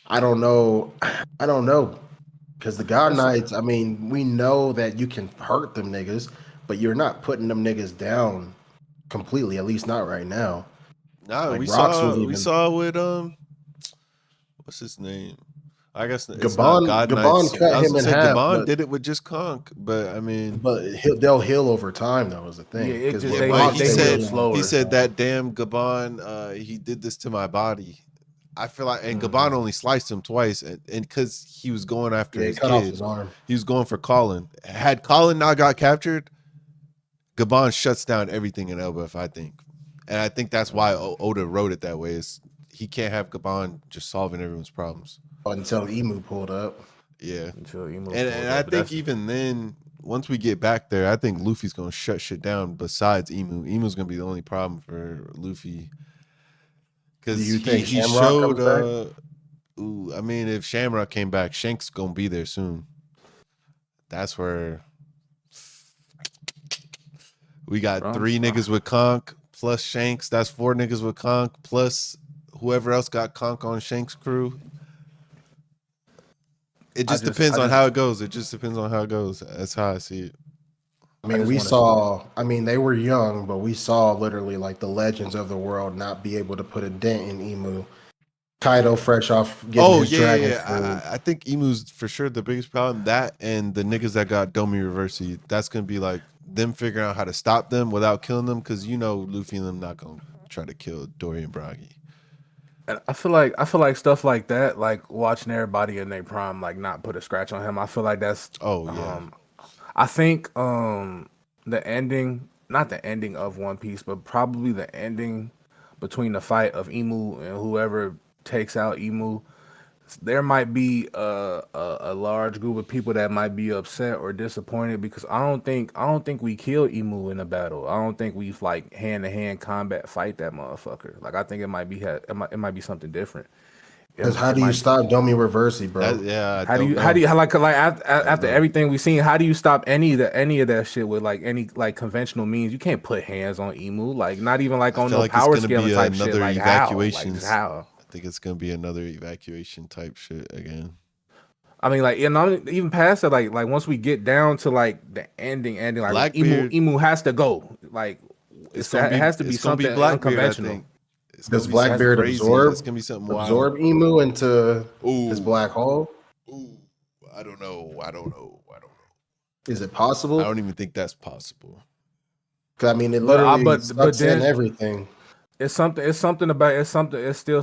I don't know. I don't know. Because the God Knights, I mean, we know that you can hurt them niggas, but you're not putting them niggas down completely, at least not right now. Nah, Like we Rocks was saw even with what's his name? I guess it's not Gabon. God Knights. Gabon cut I was him gonna in say half, Gabon did it with just Conk, but I mean, they'll heal over time though, is the Yeah, thing. it Because just with yeah, but Rocks, they they heal really he slower. said that damn Gabon, he did this to my body. I feel like, and Mm-hmm. Gabon only sliced him twice, and because he was going after yeah, he his cut off kid, his arm. he was going for Colin. Had Colin not got captured, Gabon shuts down everything in Elbaf, I think, and I think that's why Oda wrote it that way. Is he can't have Gabon just solving everyone's problems. Until Emu pulled up. Yeah, Until Emo and pulled I up, but think that's even then, once we get back there, I think Luffy's gonna shut shit down. Besides Emu, Emu's gonna be the only problem for Luffy Do because you think he Shamrock showed. comes back? Ooh, I mean, if Shamrock came back, Shank's gonna be there soon. That's where we got bro. 3 niggas with Conk plus Shanks. That's 4 niggas with Conk plus whoever else got Conk on Shank's crew. It just depends on how it goes. It just depends on how it goes. That's how I see it. I mean, just we wanna see. saw, I mean, they were young, but we saw literally like the legends of the world not be able to put a dent in Emu. Kaido fresh off getting Oh his dragon yeah. fruit. I think Emu's for sure the biggest problem. That and the niggas that got Domi Reversi. That's gonna be like them figuring out how to stop them without killing them, because you know Luffy and them not gonna try to kill Dory and Bragi. And I feel like stuff like that, like watching everybody in their prime, like not put a scratch on him. I feel like that's Oh yeah. I think the ending, not the ending of One Piece, but probably the ending between the fight of Emu and whoever takes out Emu. There might be a large group of people that might be upset or disappointed because I don't think we killed Emu in a battle. I don't think we've like hand to hand combat fight that motherfucker. Like I think it might be something different. Because how It do you might. stop Domi Reversi, bro? That yeah, I How do don't you know. like Don't after know. everything we've seen? How do you stop any of that shit with like any like conventional means? You can't put hands on Emu, like not even like I on feel no like it's power gonna scaling be type shit. another Like how? Like just evacuations. how? I think it's gonna be another evacuation type shit again. I mean, like, you know, even past that, like once we get down to like the ending, like when Blackbeard, Emu has to go, like it has to be it's gonna be something Blackbeard, I unconventional. think. It's gonna Does be something Blackbeard crazy. It's gonna be something wild. absorb Emu into his Ooh, black hole? ooh, I don't know. I don't know. I don't know. Is it I possible? don't even think that's possible. Because I mean, it But literally but sucks in then everything. it's still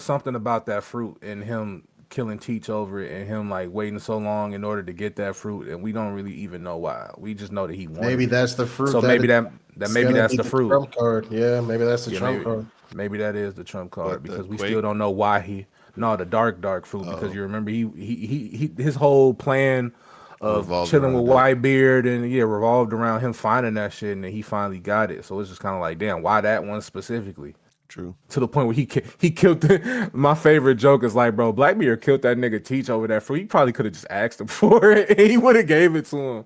something about that fruit and him killing Teach over it and him like waiting so long in order to get that fruit and we don't really even know why. We just know that he wanted Maybe it. that's the fruit So that that it's maybe gonna that's be the the fruit. trump card. Yeah, maybe that's the Yeah, trump card. maybe that is the trump card But the because we still Quake, don't know why he no the dark fruit because oh, you remember he his whole plan of revolved chilling with around it. Whitebeard and yeah revolved around him finding that shit and then he finally got it. So it's just kind of like damn why that one specifically True. to the point where he killed my favorite joke is like bro Blackbeard killed that nigga Teach over that fruit. He probably could have just asked him for it and he would have gave it to him.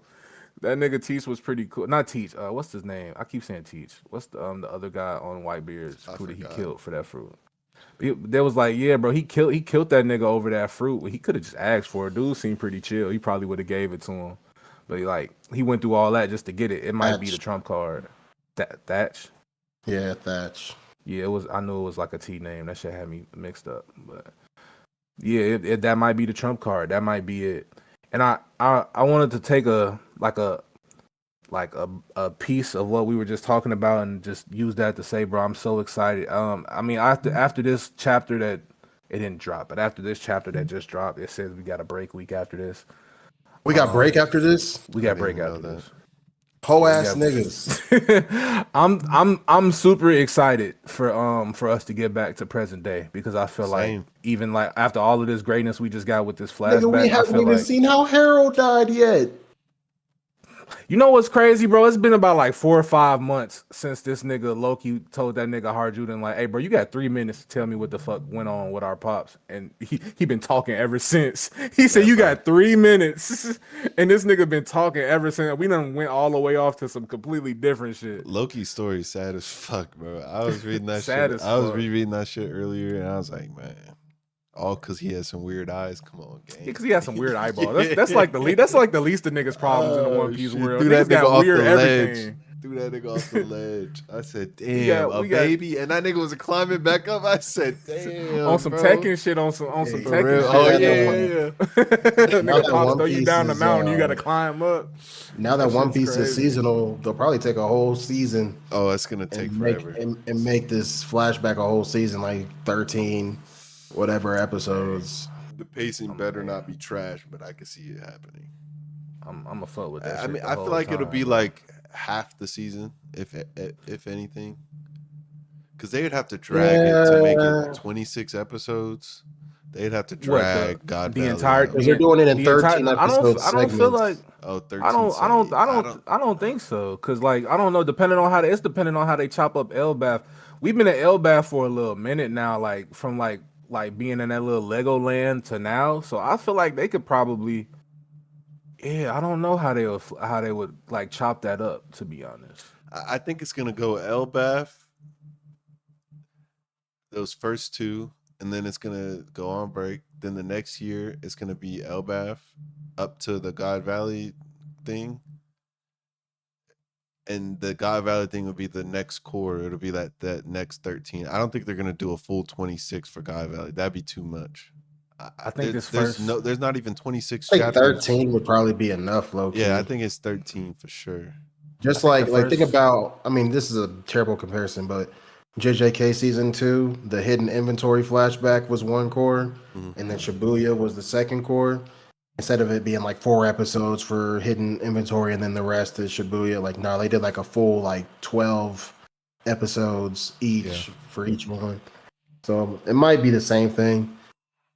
That nigga Teach was pretty cool. Not Teach. What's his name? I keep saying Teach. What's the other guy on Whitebeard's I crew that he forgot. killed for that fruit? There was like, yeah, bro, he killed that nigga over that fruit. He could have just asked for it. Dude seemed pretty chill. He probably would have gave it to him. But he went through all that just to get it. It might be the Thatch. trump card. Thatch. Yeah, Thatch. Yeah, it was. I knew it was like a T name. That shit had me mixed up. But yeah, that might be the trump card. That might be it. And I wanted to take a piece of what we were just talking about and just use that to say, bro, I'm so excited. I mean, after this chapter that it didn't drop, but after this chapter that just dropped, it says we got a break week after this. We got break after this. We I got didn't break even know after that. this. Whole Yeah, ass niggas. I'm super excited for us to get back to present day because I feel like Same. even like after all of this greatness we just got with this Nigga, we flashback, I haven't feel even like seen how Harold died yet. you know what's crazy, bro? It's been about like 4 or 5 months since this nigga Loki told that nigga Harjuden like, "Hey, bro, you got 3 minutes to tell me what the fuck went on with our pops," and he been talking ever since. He said, Yeah, "You bro. got 3 minutes," and this nigga been talking ever since. We done went all the way off to some completely different shit. Loki's story is sad as fuck, bro. I was reading that Sad shit. as I was fuck. rereading that shit earlier, and I was like, man, all because he has some weird eyes. Come on, Yeah, gang. because he has some weird eyeballs. That's like the least. That's like the least of niggas' problems in the One Oh Piece shit! world. Threw that Niggas nigga got off the weird ledge. everything. Threw that nigga off the ledge. I said, We damn, got a we got baby, and that nigga was climbing back up. I said, on damn, some bro. Tekken shit, on some Hey, For Tekken real. now Oh shit. that yeah, one, yeah, now Nigga that pops One throw you Piece down the is mountain, you got to climb up. now that That One shit's Piece is crazy. seasonal, they'll probably take a whole season Oh, it's gonna take and make forever. and make this flashback a whole season, like 13 whatever episodes. The pacing better Man, not be trash, but I can see it happening. I'm a fuck with that I shit mean, the I feel whole like it'll be time, bro. like half the season, if anything, because they would have to drag it to make it Yeah, 26 episodes. They'd have to What drag God the Valley entire out. because they're doing it in the entire? 13 episode I don't feel like segments. Oh, 13 I don't think so. Cause like I don't know. Depending on how it's depending on how they chop up Elbath. We've been at Elbath for a little minute now. Like from like being in that little Lego land to now. So I feel like they could probably. Yeah, I don't know how they would like chop that up. To be honest. I think it's gonna go Elbath, those first two, and then it's gonna go on break. Then the next year it's gonna be Elbath up to the God Valley thing, and the God Valley thing will be the next core. It'll be that next 13. I don't think they're gonna do a full 26 for God Valley. That'd be too much. I think this first. There's not even 26 I think chapters. 13 would probably be enough, low Yeah, I key. think it's 13 for sure. I Just think the like think first. about. I mean, this is a terrible comparison, but JJK season 2, the hidden inventory flashback was one core, Mhm. and then Shibuya was the second core. Instead of it being like 4 episodes for hidden inventory and then the rest is Shibuya, like no, they did like a full like 12 episodes each Yeah. for each one. So it might be the same thing.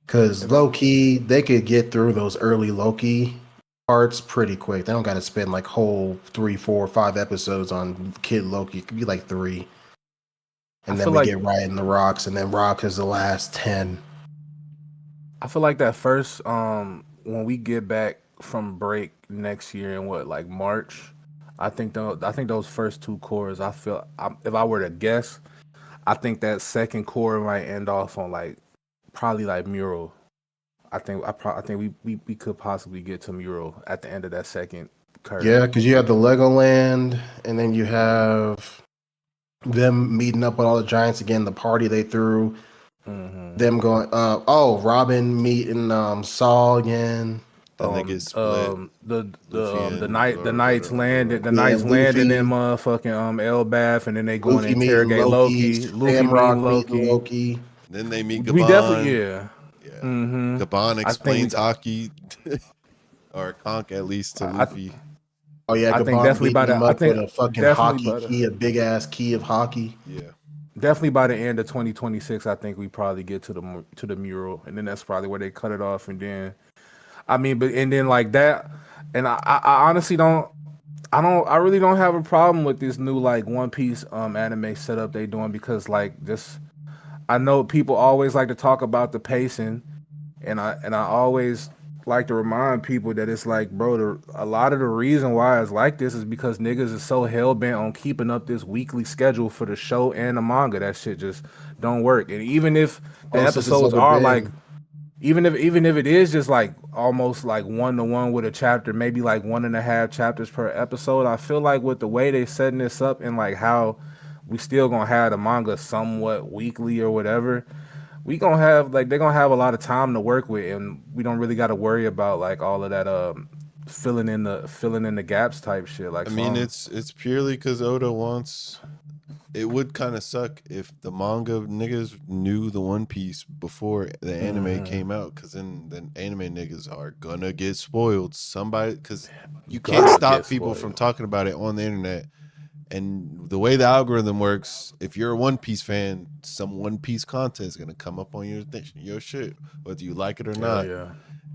Because If I, low key, they could get through those early Loki parts pretty quick. They don't got to spend like whole 3, 4, 5 episodes on Kid Loki. It could be like 3. I And then feel we like get right in the rocks, and then Rock is the last 10. I feel like that first when we get back from break next year in what like March, I think those first two cores if I were to guess, I think that second core might end off on like probably like Mural. I think we could possibly get to Mural at the end of that second curve. Yeah, because you have the Legoland, and then you have them meeting up with all the giants again, the party they threw, Hmm. them going, Robin meeting Saul again. Then they get split. Luffy and Zoro go to The Yeah, knights landing in Luffy, motherfucking Elbath, and then they going to Luffy meeting interrogate Loki, Loki. Luffy meeting Shamrock meeting Loki. Loki. Then they meet We definitely Gabon. yeah. Yeah. Mm-hmm. Gabon I think we explains hockey, or Conk at least to I Luffy. Oh yeah, I think Gabon definitely beating by him the I up think with a fucking definitely hockey by the key, a big ass key of hockey. Yeah. definitely by the end of 2026, I think we probably get to the mural, and then that's probably where they cut it off, and then I mean, but and then like that, and I honestly I really don't have a problem with this new like One Piece anime setup they doing because like this I know people always like to talk about the pacing, and I always like to remind people that it's like, bro, a lot of the reason why it's like this is because niggas is so hell bent on keeping up this weekly schedule for the show and the manga. That shit just don't work. And even if the Closest it's episodes ever are like, been. even if it is just like almost like 1-to-1 with a chapter, maybe like 1.5 chapters per episode, I feel like with the way they setting this up and like how we still gonna have the manga somewhat weekly or whatever, we gonna have like they're gonna have a lot of time to work with, and we don't really got to worry about like all of that filling in the gaps type shit. Like I mean, some it's purely because Oda wants it would kind of suck if the manga niggas knew the One Piece before the anime came out, because then anime niggas are gonna get spoiled. Somebody, because you can't Gonna stop get people from spoiled. talking about it on the internet. And the way the algorithm works, if you're a One Piece fan, some One Piece content is gonna come up on your shit, whether you like it or Hell not, yeah.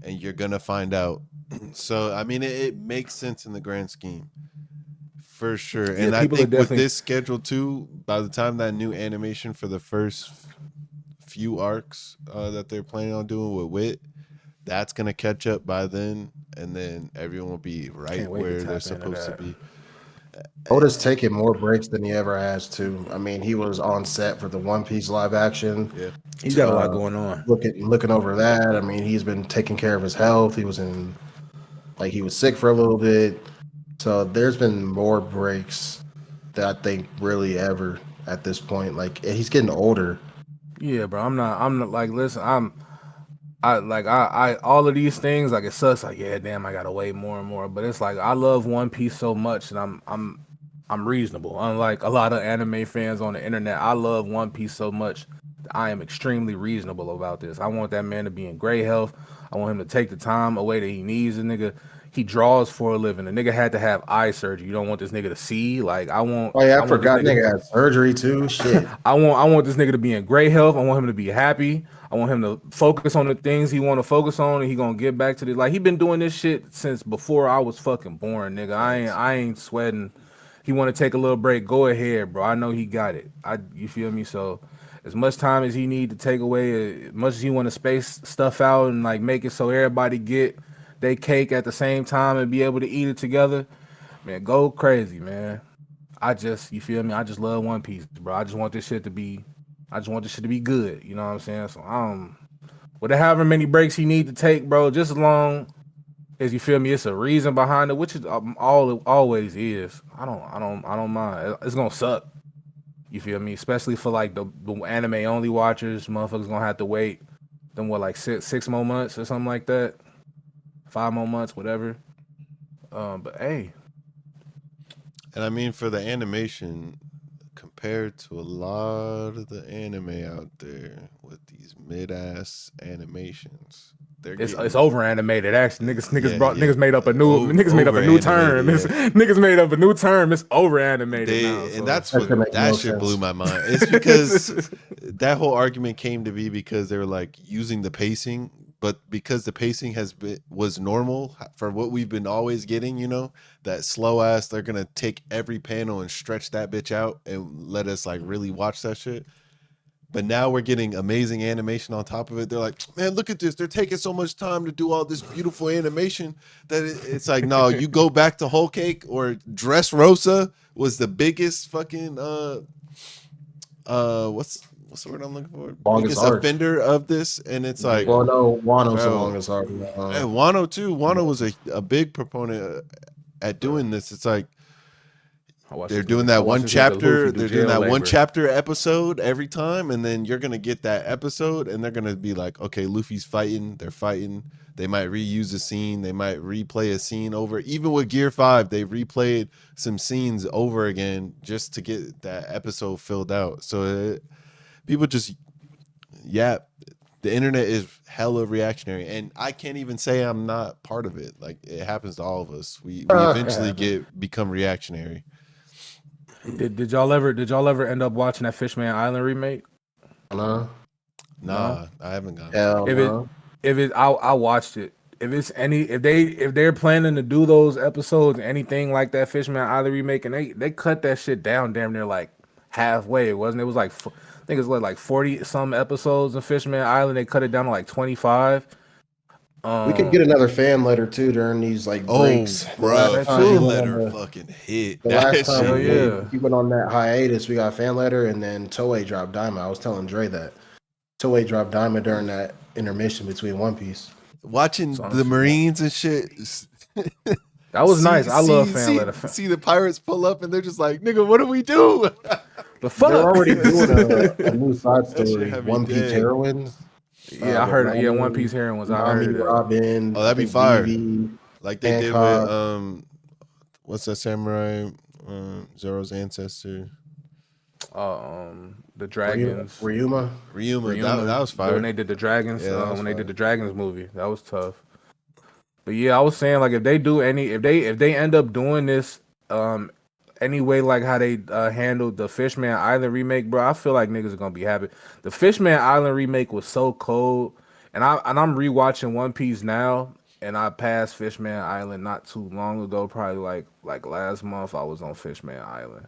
and you're gonna find out. So I mean, it makes sense in the grand scheme. For sure. Yeah, And I people are think with definitely this schedule too, by the time that new animation for the first few arcs that they're planning on doing with Wit, that's gonna catch up by then, and then everyone will be right can't wait to where they're tap into supposed to that. be. Oda's taking more breaks than he ever has too. I mean, he was on set for the One Piece live action, Yeah. He's got a lot going on. looking over that. I mean, he's been taking care of his health. He was he was sick for a little bit, so there's been more breaks that I think really ever at this point. Like he's getting older. Yeah, bro. I'm not like listen, I all of these things, like it sucks, like, yeah, damn, I gotta wait more and more. But it's like I love One Piece so much, and I'm reasonable. Unlike a lot of anime fans on the internet, I love One Piece so much. I am extremely reasonable about this. I want that man to be in great health. I want him to take the time away that he needs. The nigga, he draws for a living. The nigga had to have eye surgery. You don't want this nigga to see. Like Oh yeah, I I want this forgot nigga. nigga had surgery too. Shit. I want this nigga to be in great health. I want him to be happy. I want him to focus on the things he want to focus on, and he gonna get back to the like he been doing this shit since before I was fucking born, nigga. I ain't sweating. He want to take a little break. Go ahead, bro. I know he got it. You feel me? So as much time as he need to take away, as much as he want to space stuff out and like make it so everybody get they cake at the same time and be able to eat it together, man, go crazy, man. You feel me? I just love One Piece, bro. I just want this shit to be, I just want this shit to be good. You know what I'm saying? So with however many breaks he need to take, bro, just as long as you feel me, it's a reason behind it, which is all it always is. I don't mind. It's gonna suck. You feel me? Especially for like the anime only watchers, motherfuckers gonna have to wait. Then what, like six more months or something like that, 5 more months, whatever. But hey, And I mean, for the animation, compared to a lot of the anime out there with these mid-ass animations, they're it's getting over animated. Actually, yeah niggas made up a new over animated. term. Yeah, Niggas made up a new term. It's over animated now. and So that's That what could make that no shit blew sense. my mind. It's because that whole argument came to be because they were like using the pacing, but because the pacing was normal for what we've been always getting, that slow ass, they're gonna take every panel and stretch that bitch out and let us like really watch that shit. But now we're getting amazing animation on top of it. They're like, man, look at this. They're taking so much time to do all this beautiful animation that it's like, no, you go back to Whole Cake or Dressrosa was the biggest fucking what's the word I'm looking for? Longest Biggest arc. offender of this, and it's like, Yeah. Well, no, Wano's the bro, longest arc. and Wano too. Wano was a big proponent at doing this. It's like they're doing I that watched one this nigga Luffy chapter. do They're doing jail that one labor. chapter episode every time, and then you're gonna get that episode, and they're gonna be like, okay, Luffy's fighting. They're fighting. They might reuse a scene. They might replay a scene over. Even with Gear 5, they replayed some scenes over again just to get that episode filled out. So people just, yeah, the internet is hella reactionary, and I can't even say I'm not part of it. Like it happens to all of us. We eventually become reactionary. Did y'all ever end up watching that Fishman Island remake? No, No. Nah, I haven't gone. hell If it no. if it I watched it. If they're planning to do those episodes, anything like that Fishman Island remake, and they cut that shit down damn near like halfway, wasn't it? It was like I think it's like 40 some episodes of Fishman Island. They cut it down to like 25. We could get another fan letter too during these like Oh, breaks. The bro, last That time he fan too. went on letter fucking hit. the That last time Hell shit hit. yeah. he went on that hiatus, we got fan letter, and then Toei dropped Diamond. I was telling Dre that Toei dropped Diamond during that intermission between One Piece. Watching So, the Marines and shit. that was nice. I love fan letter. See the pirates pull up and they're just like, nigga, what do we do? The They're fuck. already doing a new side That shit story, had me One Piece dead. Heroines. Yeah, I With heard it. Yeah, One Nami, Piece Heron was. I heard Nami, of that. Robin, Oh, I that'd be think fire. Vivi, Like they did with Hancock. what's that samurai? Zoro's ancestor. The dragons. Ryuma. Ryuma, that Ryuma, was when fire. they did the dragons, Yeah, that was when they did fire. the dragons movie, that was tough. But yeah, I was saying like if they end up doing this anyway, like how they handled the Fishman Island remake, bro, I feel like niggas are gonna be happy. The Fishman Island remake was so cold, and I'm rewatching One Piece now, and I passed Fishman Island not too long ago, probably like last month. I was on Fishman Island.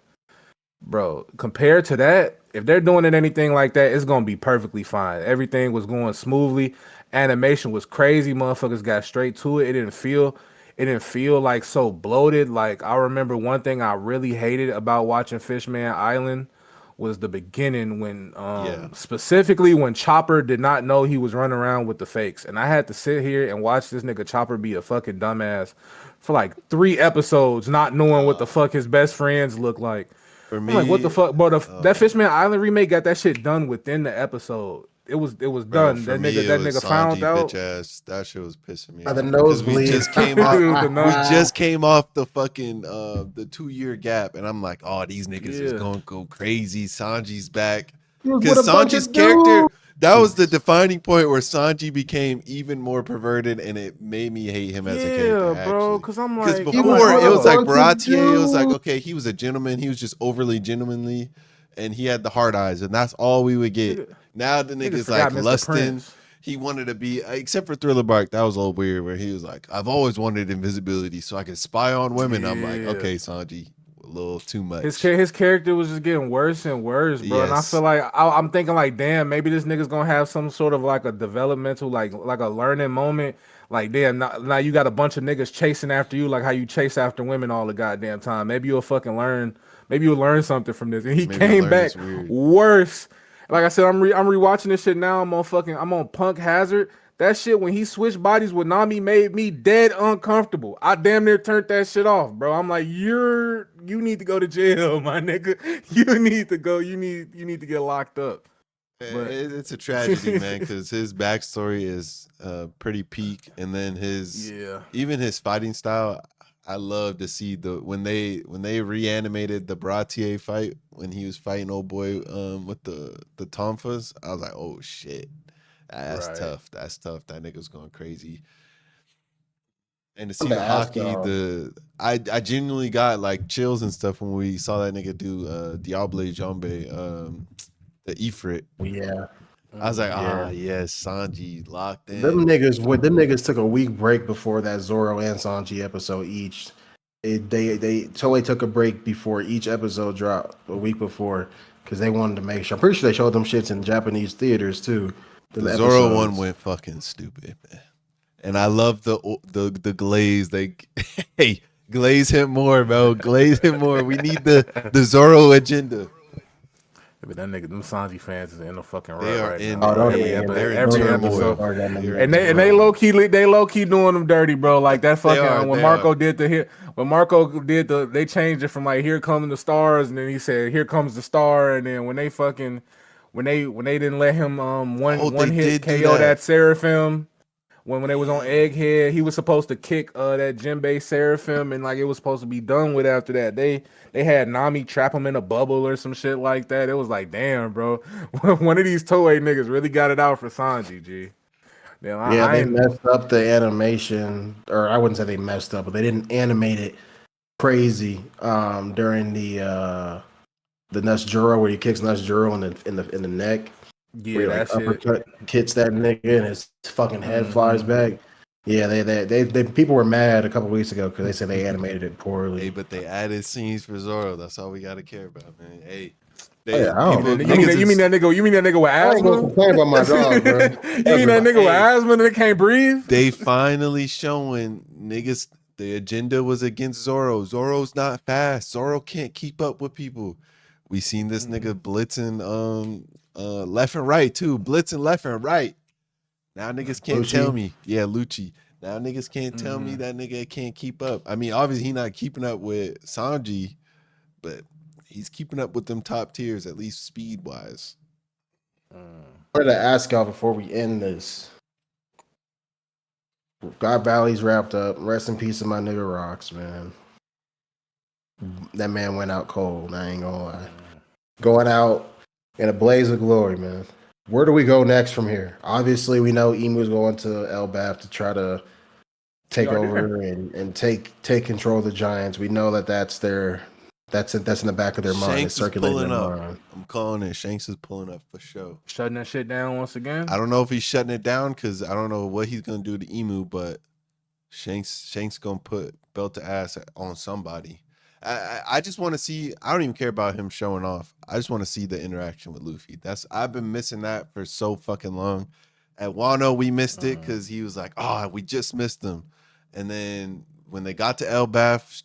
Bro, compared to that, if they're doing it anything like that, it's gonna be perfectly fine. Everything was going smoothly. Animation was crazy. Motherfuckers got straight to it. It didn't feel like so bloated. Like I remember one thing I really hated about watching Fishman Island was the beginning when Yeah. specifically when Chopper did not know he was running around with the fakes. And I had to sit here and watch this nigga Chopper be a fucking dumbass for like 3 episodes, not knowing what the fuck his best friends look like. For I'm like, what the me, fuck, bro? That Fishman Island remake got that shit done within the episode. It was bro, done. for That me nigga it that was nigga found Sanji bitch out. ass. That shit was pissing me By the off because nosebleed. we just came off the fucking the 2 year gap, and I'm like, oh, these niggas is Yeah. gonna go crazy. Sanji's back He was because with a bunch Sanji's of character. dudes. That was the defining point where Sanji became even more perverted, and it made me hate him as a character. Yeah, bro. Actually, Cause I'm because like, before with it a was like bunch of Baratier, it was like dudes. okay, he was a gentleman, he was just overly gentlemanly, and he had the hard eyes, and that's all we would get. nigga, Now the niggas nigga's forgot like Mr. lusting. Prince. He wanted to be, except for Thriller Bark, that was a little weird. Where he was like, "I've always wanted invisibility so I could spy on women." I'm like, Yeah. okay, Sanji, a little too His much. his character was just getting worse and worse, bro. And I feel Yes, like I'm thinking like, damn, maybe this nigga's gonna have some sort of like a developmental, like a learning moment. Like, damn, now you got a bunch of niggas chasing after you, like how you chase after women all the goddamn time. Maybe you'll fucking learn. Maybe you'll learn something from this. And he maybe came learn back is weird. worse. Like I said, I'm rewatching this shit now. I'm on Punk Hazard. That shit when he switched bodies with Nami made me dead uncomfortable. I damn near turned that shit off, bro. I'm like, you need to go to jail, my nigga. You need to go. You need to get locked up. But It's a tragedy, man, because his backstory is pretty peak, and then yeah, even his fighting style. I love to see when they reanimated the Bratier fight when he was fighting old boy with the Tonfas. I was like, oh shit, that's right. tough. That's tough. That nigga's going crazy. And to I'm see to the ask hockey, y'all. I genuinely got like chills and stuff when we saw that nigga do Diable Jambe, the Ifrit. Yeah, I was like, yeah. yes, Sanji locked Them in. niggas took a week break before that Zoro and Sanji episode each. They Toei took a break before each episode dropped a week before because they wanted to make sure. I'm pretty sure they showed them shits in Japanese theaters too. The The Zoro one episodes. went fucking stupid, man. And I love the glaze. They hey, glaze him more, bro. Glaze him more. We need the Zoro agenda. But that nigga, them Sanji fans is in the fucking They rut are right in now, Oh, bro. don't Every even epi- they're in don't every even get me turmoil. episode. started on them They're in niggas, And they bro. low key doing them dirty, bro. Like that They fucking are. when They are. Marco did they changed it from like here come the stars, and then he said here comes the star, and then when they didn't let him Oh, one they hit did do KO that. that Seraphim. When they was on Yeah. Egghead, he was supposed to kick that Jinbei Seraphim, and like it was supposed to be done with after that. They had Nami trap him in a bubble or some shit like that. It was like, damn, bro, one of these Toei niggas really got it out for Sanji, G. Damn, Yeah, I they ain't. messed up the animation, or I wouldn't say they messed up, but they didn't animate it crazy during the Nesjuro where he kicks Nesjuro in the neck. Where Yeah, he that like shit. uppercut hits that nigga and his fucking head flies Hmm. back. Yeah, they people were mad a couple weeks ago because they said they animated it Hey, poorly. but they added scenes for Zoro. That's all we gotta care about, man. Hey, Oh yeah, they I don't. people You mean niggas that? You mean is that nigga? You mean that nigga with I ain't gonna asthma? complain about my dog, bro. You mean that Everybody, nigga with hey, asthma that can't breathe? they finally showing niggas the agenda was against Zoro. Zoro's not fast. Zoro can't keep up with people. We seen this nigga blitzing left and right too. Blitzing left and right. Now niggas can't tell Lucci. me. Yeah, Lucci. Now niggas can't tell me that nigga can't keep up. I mean, obviously he not keeping up with Sanji, but he's keeping up with them top tiers, at least speed wise. I wanted to ask y'all before we end this. God Valley's wrapped up. Rest in peace to my nigga Rocks, man. That man went out cold. I ain't gonna lie. going out in a blaze of glory, man. Where do we go next from here? Obviously, we know Emu's going to Elbaf to try to take are there. over and take control of the Giants. We know that that's in the back of their mind. It's Shanks is circulating pulling their up. mind. I'm calling it. Shanks is pulling up for sure. Shutting that shit down once again. I don't know if he's shutting it down because I don't know what he's gonna do to Emu, but Shanks gonna put belt to ass on somebody. I just want to see. I don't even care about him showing off. I just want to see the interaction with Luffy. I've been missing that for so fucking long. At Wano, we missed it because he was like, "Oh, we just missed him," and then when they got to Elbaf,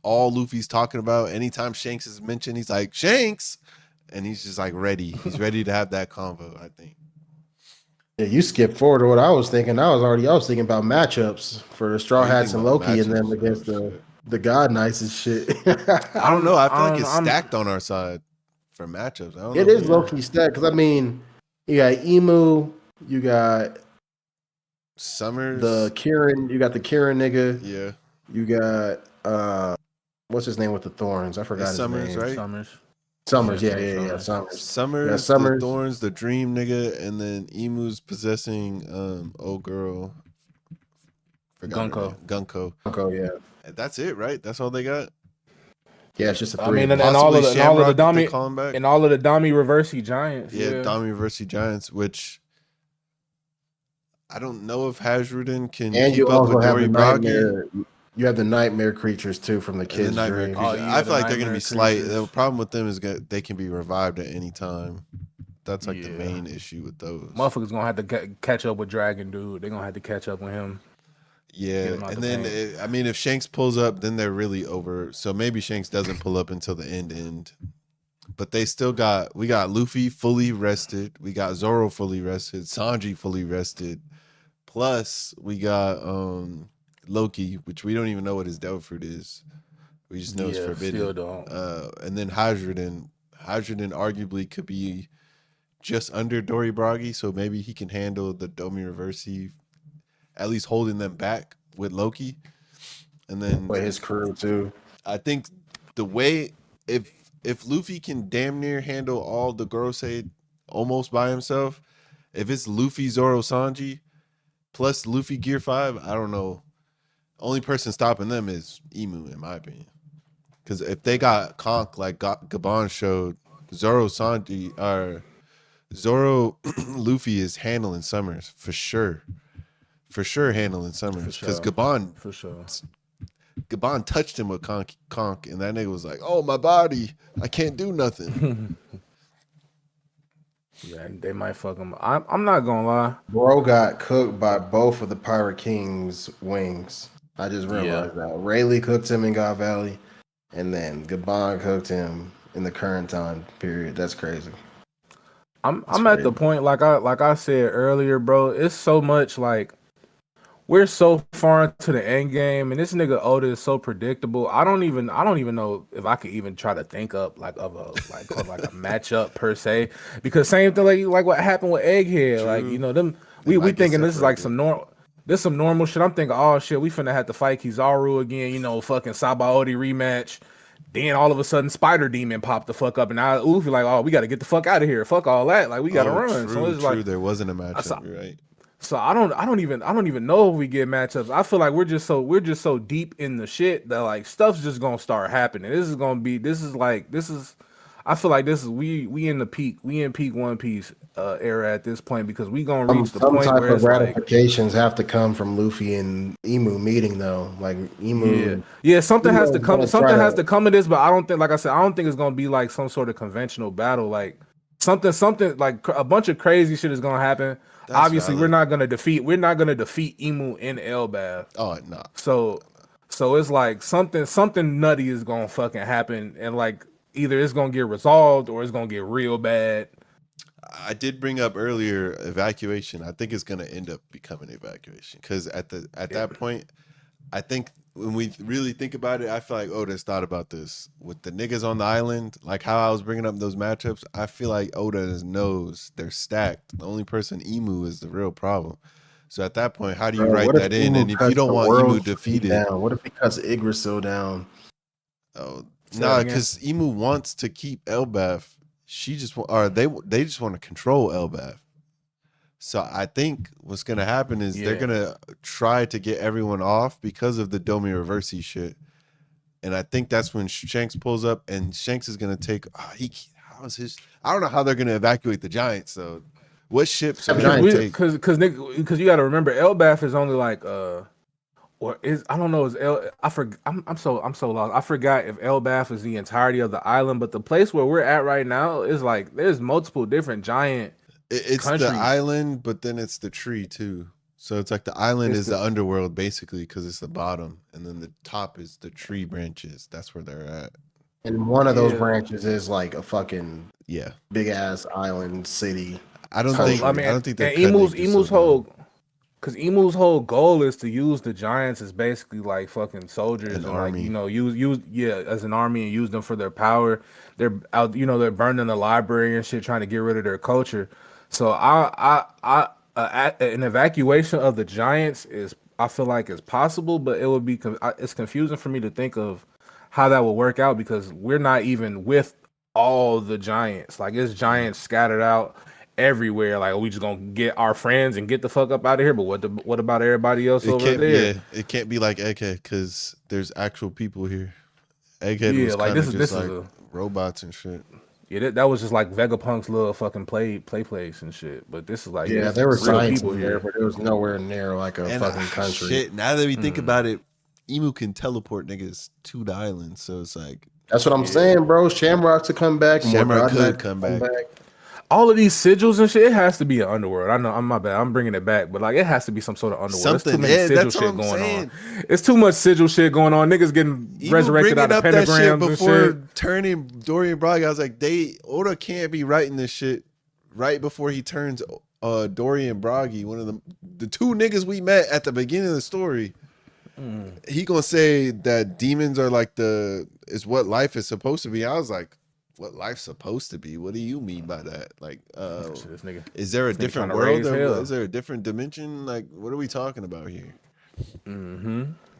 all Luffy's talking about, anytime Shanks is mentioned, he's like Shanks, and he's just like ready. He's ready to have that convo. I think. Yeah, you skipped forward to what I was thinking. I was thinking about matchups for the Straw Oh, you Hats think and about Loki, and then matchups? against Oh, shit. the God Knights and shit. I don't know. I feel like it's I'm- stacked on our side for matchups. I don't It know. is low key stacked because I mean, you got Emu, you got Summers. you got the Kieran nigga, Yeah. you got what's his name with the thorns? I forgot his Summers, name. right? Summers, Yeah, yeah, Summers. Summers. Summers, the Thorns, the Dream nigga, and then Emu's possessing old girl. Forgot her name. Gunko. Gunko, yeah. That's it, right? That's all they got. Yeah, it's just a I three. mean, of and them. all of Possibly the Shamrock if they Dami call him back. and all of the Dami Reversi Giants. Yeah, Yeah, Dami versus Giants, which I don't know if Hazrudin can And you keep up also with have the Dory Bragi. nightmare. You have the nightmare creatures too from the And the kids' nightmare dream. creatures. Oh, yeah, I the feel like they're gonna nightmare be slight. creatures. The problem with them is they can be revived at any time. That's like the Yeah. main issue with those. motherfuckers gonna have to catch up with Dragon Dude. They're gonna have to catch up with him. Yeah, Get him out and the then paint. I mean, if Shanks pulls up, then they're really over. So maybe Shanks doesn't pull up until the end. But we got Luffy fully rested. We got Zoro fully rested. Sanji fully rested. Plus we got Loki, which we don't even know what his devil fruit is. We just know it's Yeah, forbidden. still don't. And then Hydroden arguably could be just under Dory Bragi, so maybe he can handle the Domi Reversi, at least holding them back with Loki. And then But his crew too. I think the way if Luffy can damn near handle all the Gorosei almost by himself, if it's Luffy, Zoro, Sanji plus Luffy Gear 5, I don't know. Only person stopping them is Emu, in my opinion. Because if they got Conk like Gabon showed, Zoro Luffy is handling Summers for sure. For sure handling Summers. Because Gabon For sure. Gabon touched him with Conk, and that nigga was like, "Oh, my body, I can't do nothing." Yeah, they might fuck him. I'm not gonna lie. Bro got cooked by both of the Pirate King's wings. I just realized that. Rayleigh cooked him in God Valley, and then Gabon cooked him in the current time period. That's crazy. I'm at the point like I said earlier, bro. It's so much like we're so far into the end game, and this nigga Oda is so predictable. I don't even know if I could even try to think up like of a matchup per se, because same thing like what happened with Egghead. True. Like, you know, them They we might get thinking this is like separated. some normal shit. I'm thinking, oh shit, we finna have to fight Kizaru again. You know, fucking Sabaody rematch. Then all of a sudden, Spider Demon popped the fuck up, and I Luffy like, oh, we got to get the fuck out of here. Fuck all that. Like, we got to run. So it's like, there wasn't a matchup, you're right? so I don't even know if we get matchups. I feel like we're just so deep in the shit that like stuff's just gonna start happening. I feel like we in peak One Piece era at this point, because we gonna reach the Some point type where of it's like, ratifications have to come from Luffy and Emu meeting though. Like Emu, yeah, something has to come. gonna Something try has to- to come of this, but I don't think, like I said, I don't think it's gonna be like some sort of conventional battle. Like something like a bunch of crazy shit is gonna happen. That's Obviously, valid. we're not gonna defeat Emu in Elbaf. Oh no. So it's like something nutty is gonna fucking happen, and like either it's gonna get resolved or it's gonna get real bad. I did bring up earlier evacuation. I think it's gonna end up becoming evacuation because at that point, I think when we really think about it, I feel like Oda's thought about this with the niggas on the island. Like how I was bringing up those matchups, I feel like Oda knows they're stacked. The only person Emu is the real problem. So at that point, how do you write what if that in? Emu And if you cuts don't the want world Emu defeated, down? What if he cuts Yggdrasil down? oh, Nah, because Emu wants to keep Elbaf. She just they just want to control Elbaf. So I think what's gonna happen is they're gonna try to get everyone off because of the Domi Reversi shit. And I think that's when Shanks pulls up, and Shanks is gonna take. How's his? I don't know how they're gonna evacuate the Giants. So, what ships are they gonna take? Because you got to remember, Elbaf is only like or is I don't know is I'm so lost. I forgot if Elbaf is the entirety of the island, but the place where we're at right now is like there's multiple different giant. It's countries. the island, but then it's the tree too. So it's like the island is the underworld basically because it's the bottom, and then the top is the tree branches. That's where they're at. And one of those branches is like a fucking big ass island city. I don't think that Emu's whole because Emu's whole goal is to use the giants as basically like fucking soldiers and army. Like use as an army and use them for their power. They're out they're burning the library and shit trying to get rid of their culture. So an evacuation of the giants I feel like is possible, but it would be it's confusing for me to think of how that would work out because we're not even with all the giants. Like it's giants scattered out everywhere. Like, are we just gonna get our friends and get the fuck up out of here? But what about everybody else over there? It can't be like Egghead because there's actual people here. Egghead was like this like robots and shit. Yeah, that was just like Vegapunk's little fucking play place and shit. But this is like there were science people here, but there was nowhere near like a fucking country. Shit, now that we think about it, Emu can teleport niggas to the island, so it's like that's what I'm saying, bro. Shamrock to come back. Shamrock could come back. All of these sigils and shit, it has to be an underworld. I know, I'm my bad. I'm bringing it back, but like it has to be some sort of underworld. There's too many sigil shit going on. It's too much sigil shit going on. Niggas getting resurrected out of pentagrams and shit. Turning Dorian Broggy, I was like, Oda can't be writing this shit right before he turns Dorian Broggy, one of the two niggas we met at the beginning of the story. He gonna say that demons are like is what life is supposed to be. I was like, what life's supposed to be? What do you mean by that? Like, is there a different world? Is there a different dimension? Like, what are we talking about here?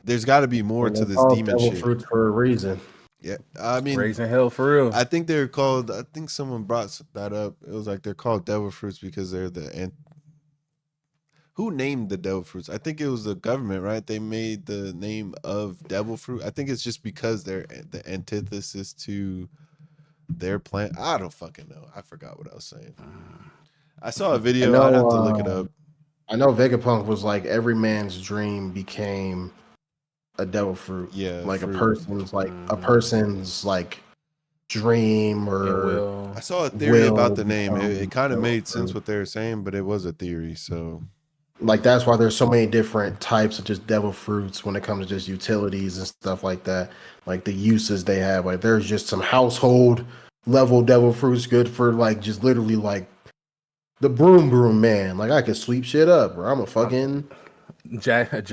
There's got to be more to this demon shit. Fruits for a reason. Yeah, I mean, raising hell for real. I think they're called. I think someone brought that up. It was like they're called devil fruits because they're who named the devil fruits? I think it was the government, right? They made the name of devil fruit. I think it's just because they're the antithesis to their plant. I don't fucking know. I forgot what I was saying. I saw a video. I'd have to look it up. I know Vegapunk was like every man's dream became a devil fruit. Yeah, like a person's like dream or. I saw a theory about the name. It kind of made sense what they were saying, but it was a theory. So. Like that's why there's so many different types of just devil fruits when it comes to just utilities and stuff like that. Like the uses they have. Like there's just some household level devil fruits good for like just literally like the broom man. Like I could sweep shit up, or I'm a fucking jacket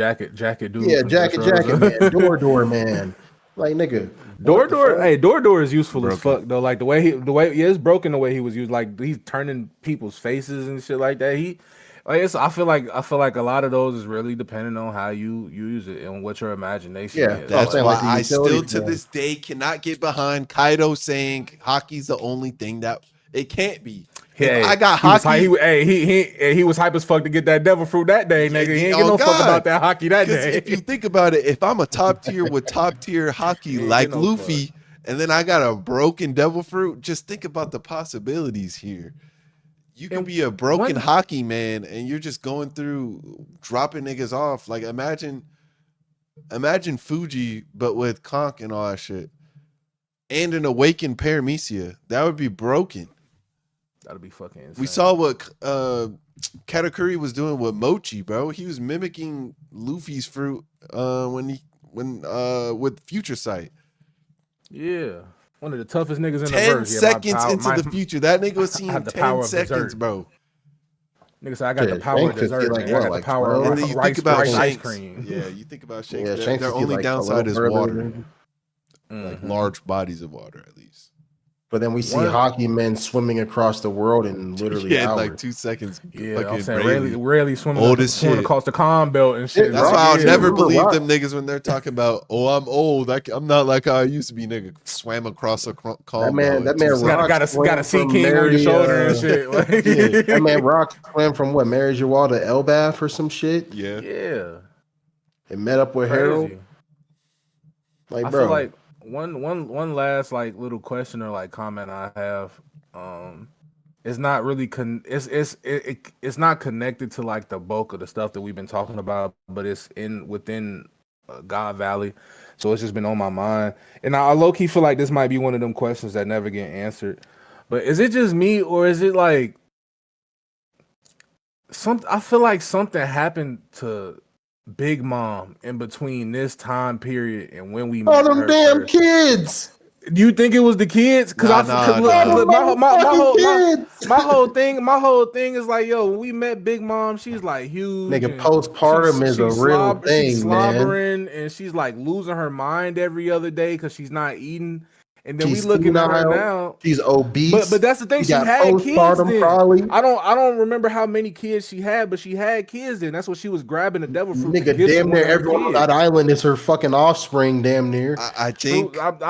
dude. Yeah, jacket man, door man. Like nigga. Door is useful as fuck though. Like the way it's broken the way he was used. Like he's turning people's faces and shit like that. I feel like a lot of those is really depending on how you use it and what your imagination is. That's why I still to this day cannot get behind Kaido saying hockey's the only thing that it can't be. Hey, I got hockey. He was hype as fuck to get that devil fruit that day, nigga. He ain't get no fuck about that hockey that day. If you think about it, if I'm a top tier with top tier hockey like Luffy, and then I got a broken devil fruit, just think about the possibilities here. You can be a broken hockey man and you're just going through dropping niggas off. Like imagine Fuji, but with Conk and all that shit. And an awakened Paramecia. That would be broken. That'd be fucking insane. We saw what Katakuri was doing with Mochi, bro. He was mimicking Luffy's fruit with Future Sight. Yeah. One of the toughest niggas in the 10 verse. seconds into the future. That nigga was seeing 10 seconds, bro. Nigga said, I got the power of dessert. Like, I got the power of ice cream. Yeah, you think about Shanks. Their only downside is water. Like large bodies of water, at least. But then we see One, hockey men swimming across the world in literally Yeah, in like hours. 2 seconds. yeah, I'm Fucking saying Rayleigh. rarely swimming Old as shit. across the con belt and shit. That's Rock- why I'll yeah, never remember believe Rock- them niggas when they're talking about, oh, I'm old. I'm not like how I used to be, nigga. Swam across a calm belt. that man got Rock a swam sea from king on your Mary, shoulder and shit. Like, Yeah, that man Rock swam from what, Mary Jawal to Elbath or some shit. Yeah. yeah, And met up with Harold. crazy. Like, I bro, feel like one last like little question or like comment I have. It's not really it's not connected to like the bulk of the stuff that we've been talking about, but it's within God Valley, so it's just been on my mind. And I low key feel like this might be one of them questions that never get answered. But is it just me or is it like I feel like something happened to Big Mom in between this time period and when we all met them her damn first. kids. Do you think it was the kids? Because Nah, look, nah. 'cause look, my Kids. whole thing is like, yo, when we met Big Mom, she's like huge. Nigga, and postpartum is a real she's thing, man. slobbering and she's like losing her mind every other day because she's not eating. And then She's we looking at her senile. now. She's obese. But that's the thing. She got had kids postpartum then. probably. I don't remember how many kids she had, but she had kids then. That's what she was grabbing the devil fruit. Nigga, to give to damn one near of her everyone on kids. that island is her fucking offspring, damn near. I True, think I don't.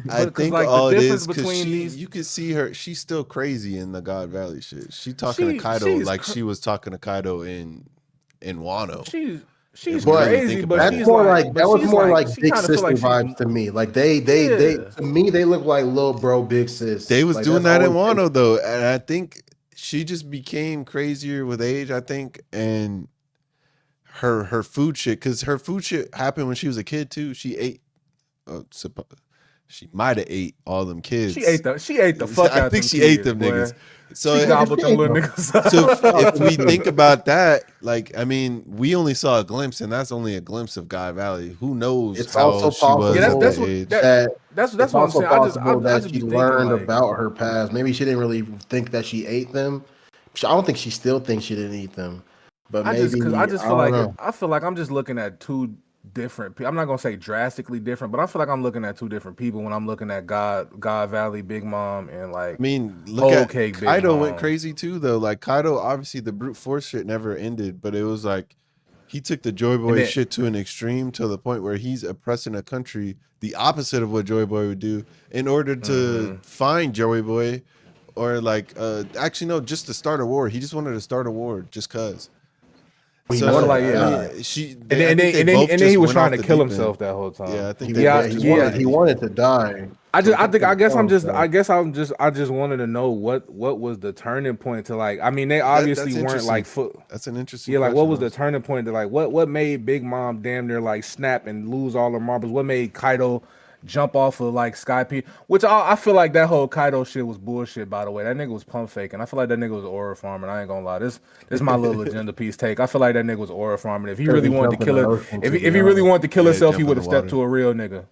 I But 'cause, think like all the it difference is because between these, you can see her. She's still crazy in the God Valley shit. She talking to Kaido she's like she was talking to Kaido in Wano. she's If we really crazy, think but about That's she's it. more like, like but that was she's more like, like she big kind of feel sister like she's vibes to me. Like they Yeah. to me they look like little bro, big sis. They was Like, doing that's that in always- Wano though, and I think she just became crazier with age. I think, and her food shit, because her food shit happened when she was a kid too. She ate. She might have ate all them kids. she ate the fuck out. I think them she kids, ate them boy. niggas. So She gobbled them little them. niggas. So up. if we think about that, like, I mean, we only saw a glimpse, and that's only a glimpse of God Valley. Who knows It's how also she was possible at that's that what age? that's it's what I'm also saying. possible I that just she be thinking learned like, about her past. Maybe she didn't really think that she ate them. I don't think she still thinks she didn't eat them. But maybe I just I feel don't like know. I feel like I'm just looking at two different people. I'm not gonna say drastically different, but I feel like I'm looking at two different people when I'm looking at God Valley Big Mom and like I mean, look Whole at Cake Big Kaido went Mom. crazy too, though. Like Kaido, obviously the brute force shit never ended, but it was like he took the Joy Boy then- shit to an extreme to the point where he's oppressing a country, the opposite of what Joy Boy would do, in order to find Joy Boy, or like, actually no, just to start a war. He just wanted to start a war just cause. He So wanted like, to yeah. die. I think they both and then just he was went trying off to the kill deep himself end. that whole time. Yeah, I think He, they both just went off the he deep wanted end. to die. I So just he I could guess kill I'm just himself. I just wanted to know what was the turning point to like, I mean they That's obviously weren't interesting. like That's an interesting. yeah, like what question, was the honestly. turning point to like what made Big Mom damn near like snap and lose all her marbles? What made Kaido jump off of like Sky P? Which I feel like that whole Kaido shit was bullshit. By the way, that nigga was pump faking. I feel like that nigga was aura farming. I ain't gonna lie. This my little agenda piece take. I feel like that nigga was aura farming. If he really He wanted to jumped in kill the it, ocean, if to he be really honest. wanted to kill Yeah, himself, he jump in would the have stepped water. to a real nigga.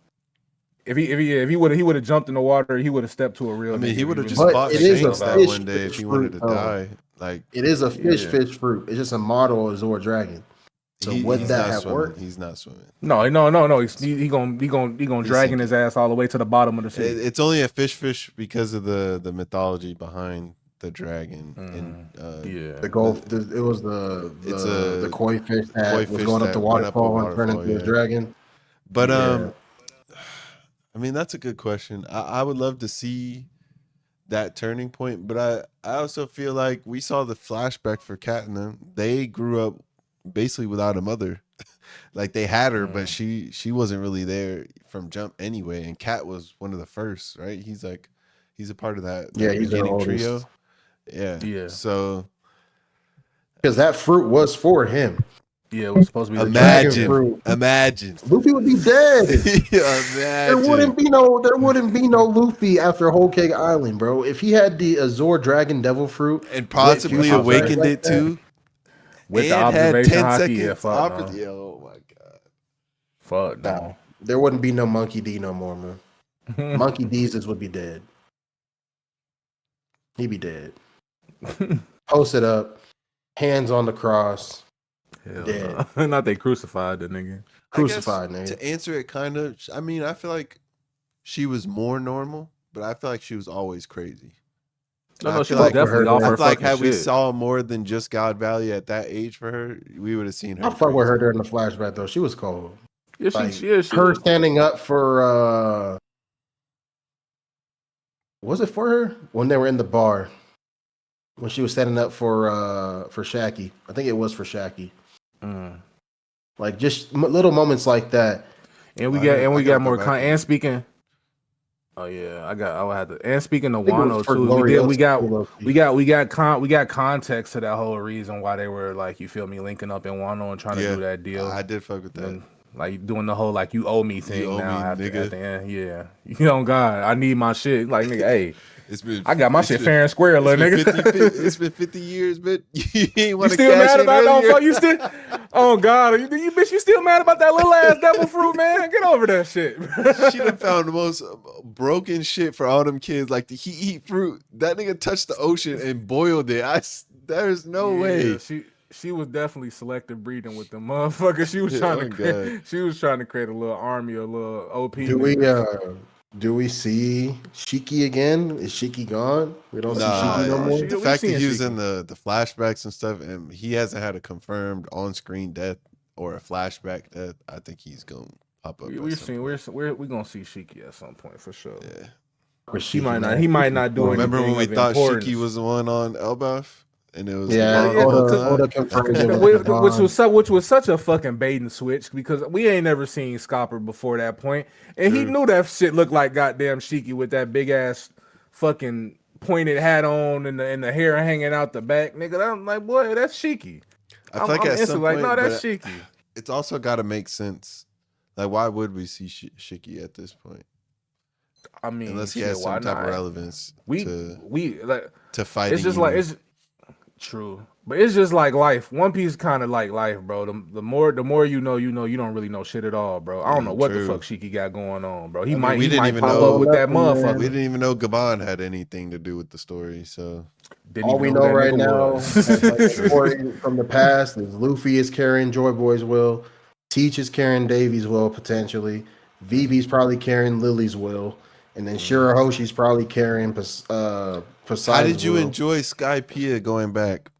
If he would have jumped in the water, he would have stepped to a real. I mean, nigga he if would have really just But fought it is a Shanks that fish one day if he fruit, wanted to though. die. Like, It is a Yeah. fish fruit. It's just a model of Zord Dragon. So would he's that not have swimming. worked? He's not swimming. No. He gonna dragging his ass all the way to the bottom of the sea. It's only a fish because of the mythology behind the dragon. And Yeah. The gold. It was It's the koi fish that koi was fish going up that the went up a waterfall and turned waterfall, into a yeah. dragon. But Yeah. I mean, that's a good question. I would love to see that turning point, but I also feel like we saw the flashback for Kat and them. They grew up basically without a mother. Like they had her, but she wasn't really there from jump anyway. And Kat was one of the first, right? He's a part of that Yeah, he's their beginning oldest. trio. Yeah. So Because that fruit was for him. Yeah, it was supposed to be dragon fruit. imagine. Luffy would be dead. There wouldn't Imagine. be no Luffy after Whole Cake Island, bro. If he had the Azor Dragon Devil Fruit And possibly future awakened like it that, too. with the And had observation 10 hockey. seconds. Yeah, fuck no. Oh my god. Fuck Nah, no. there wouldn't be no Monkey D no more, man. Monkey D's would be dead. He'd be dead. Posted up, hands on the cross, Hell dead. no. Not they crucified the nigga. Crucified, I guess nigga. to answer it kind of, I mean, I feel like she was more normal but I feel like she was always crazy. No, I no, she feel was like definitely off I her feel like fucking had we shit. saw more than just God Valley at that age for her, we would have seen her. I fuck with crazy. her during the flashback though. She was cold. Yeah, Like she her was. standing up for was it for her when they were in the bar when she was standing up for Shaki? I think it was for Shaki. Mm. Like just little moments like that. And we I got gotta more go back and speaking. Oh yeah, I would have to. And speaking of I think it was Wano for too, Gloriosa. we got context to that whole reason why they were like, you feel me, linking up in Wano and trying to do that deal. I did fuck with that. And like doing the whole like you owe me thing owe now me, after nigga. at the end. Yeah, you know, God, I need my shit. Like nigga, hey, It's I got my shit fair and square, little nigga. It's been 50 years, but you ain't want You to still cash mad in about earlier. that? You still? Oh God, you bitch, you still mad about that little ass devil fruit, man? Get over that shit. She done found the most broken shit for all them kids. Like he eat fruit. That nigga touched the ocean and boiled it. There's no way. She was definitely selective breeding with the motherfucker. She was trying to create a little army, a little OP. Do we see Shiki again? Is Shiki gone? We don't see Shiki no Nah, more. the fact that he was in the flashbacks and stuff, and he hasn't had a confirmed on-screen death or a flashback death, I think he's gonna pop up. We're gonna see Shiki at some point for sure. Yeah, He might not do anything. Remember when we thought importance. Shiki was the one on Elbaf? And it was Oda confirmed it which was such a fucking bait and switch because we ain't never seen Scopper before that point, and he knew that shit looked like goddamn Shiki with that big ass fucking pointed hat on and the hair hanging out the back, nigga. I'm like, boy, that's Shiki. I feel like at some point, no, that's Shiki. It's also got to make sense. Like, why would we see Shiki at this point? I mean, unless he has some type of relevance to fighting. It's just like it's. True, but it's just like life. One Piece kind of like life, bro. The more you know, you don't really know shit at all, bro. I don't know what the fuck Shiki got going on, bro. He might pop up with that motherfucker. We didn't even know Gabon had anything to do with the story, so all we know right now, story from the past, is Luffy is carrying Joy Boy's will, Teach is carrying Davy's will potentially, Vivi's probably carrying Lily's will, and then Shirahoshi's probably carrying Poseidon's. How did you enjoy Skypiea going back?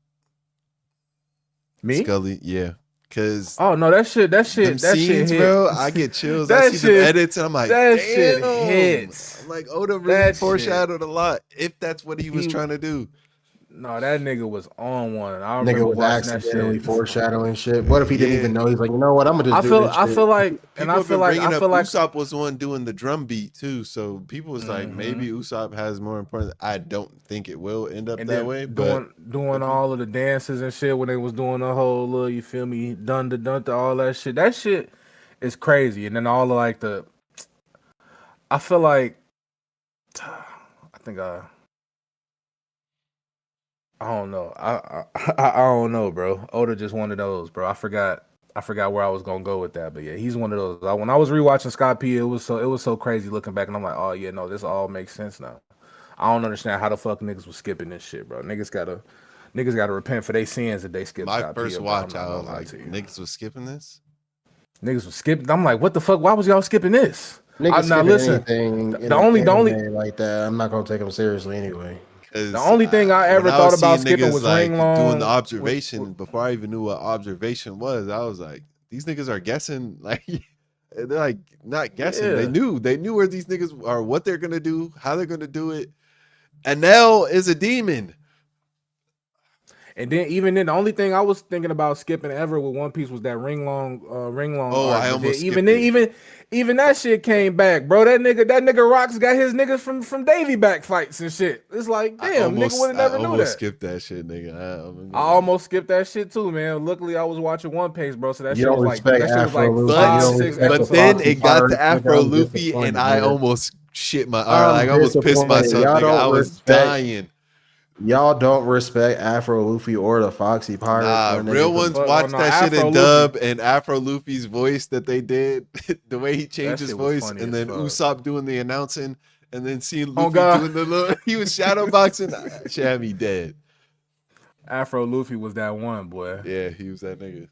Me? Skully, yeah. Cause that shit scenes, hit. Bro, I get chills. I see the edits and I'm like, that damn. Shit hits. I'm like, Oda really foreshadowed a lot, if that's what he was trying to do. No, that nigga was on one. I nigga was accidentally foreshadowing shit. What if he didn't even know? He's like, you know what? I'm gonna just do this. I feel like Usopp was the one doing the drum beat too. So people was like, maybe Usopp has more importance. I don't think it will end up that way. But doing all of the dances and shit when they was doing the whole little, you feel me, dun to all that shit. That shit is crazy. And then all of like I feel like I don't know. I don't know, bro. Oda just one of those, bro. I forgot where I was gonna go with that, but yeah, he's one of those. When I was rewatching Skypiea, it was so crazy looking back, and I'm like, oh yeah, no, this all makes sense now. I don't understand how the fuck niggas was skipping this shit, bro. Niggas gotta repent for their sins that they skipped. My first watch, I was like, niggas was skipping this. Niggas was skipping. I'm like, what the fuck? Why was y'all skipping this? Niggas now listen. The only like that, I'm not gonna take them seriously anyway. The only thing I ever thought about skipping was like ring long. Doing the observation before I even knew what observation was. I was like, these niggas are guessing. Like they're like not guessing. Yeah. They knew where these niggas are, what they're gonna do, how they're gonna do it. And Nell is a demon. And then even then, the only thing I was thinking about skipping ever with One Piece was that ring long. Oh, I almost even that shit came back, bro. That nigga Rocks got his niggas from Davy back fights and shit. It's like, damn, nigga would have never knew that. I almost skipped that shit, nigga. I almost skipped that shit too, man. Luckily, I was watching One Piece, bro. So that shit was like, but then it got to Afro Luffy, and I almost shit my. I almost pissed myself. Nigga, I was dying. Y'all don't respect Afro Luffy or the Foxy Pirate. Nah, real ones watch that shit in dub, and Afro Luffy's voice that they did, the way he changed his voice, and then Usopp doing the announcing, and then seeing Luffy doing the little, he was shadowboxing. Shit had me dead. Afro Luffy was that one, boy. Yeah, he was that nigga.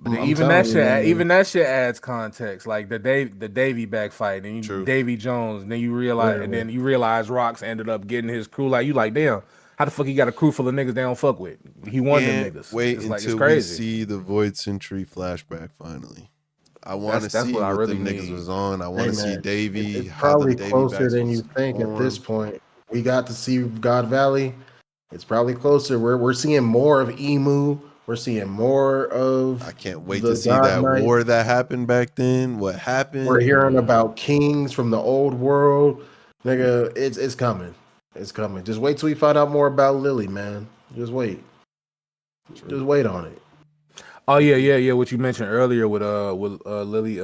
But I'm telling you, man. even that shit adds context. Like the Davy back fight, and True. Davy Jones, and then you realize Rocks ended up getting his crew. Like you like, damn, how the fuck he got a crew full of niggas they don't fuck with? He won them Can't niggas. wait It's like it's until we crazy. see the Void Century flashback finally. I want to That's see what I what really them niggas need. was on. I want Hey, to see man, Davy, it's how them probably Davy closer backs than you was think at this on. point. We got to see God Valley. It's probably closer. We're seeing more of Emu. We're seeing more of I can't wait the to see God that Knight. war that happened back then. What happened? We're hearing about kings from the old world. Nigga, it's coming. It's coming. Just wait till we find out more about Lily, man. Just wait. Just wait on it. Oh yeah. What you mentioned earlier with Lily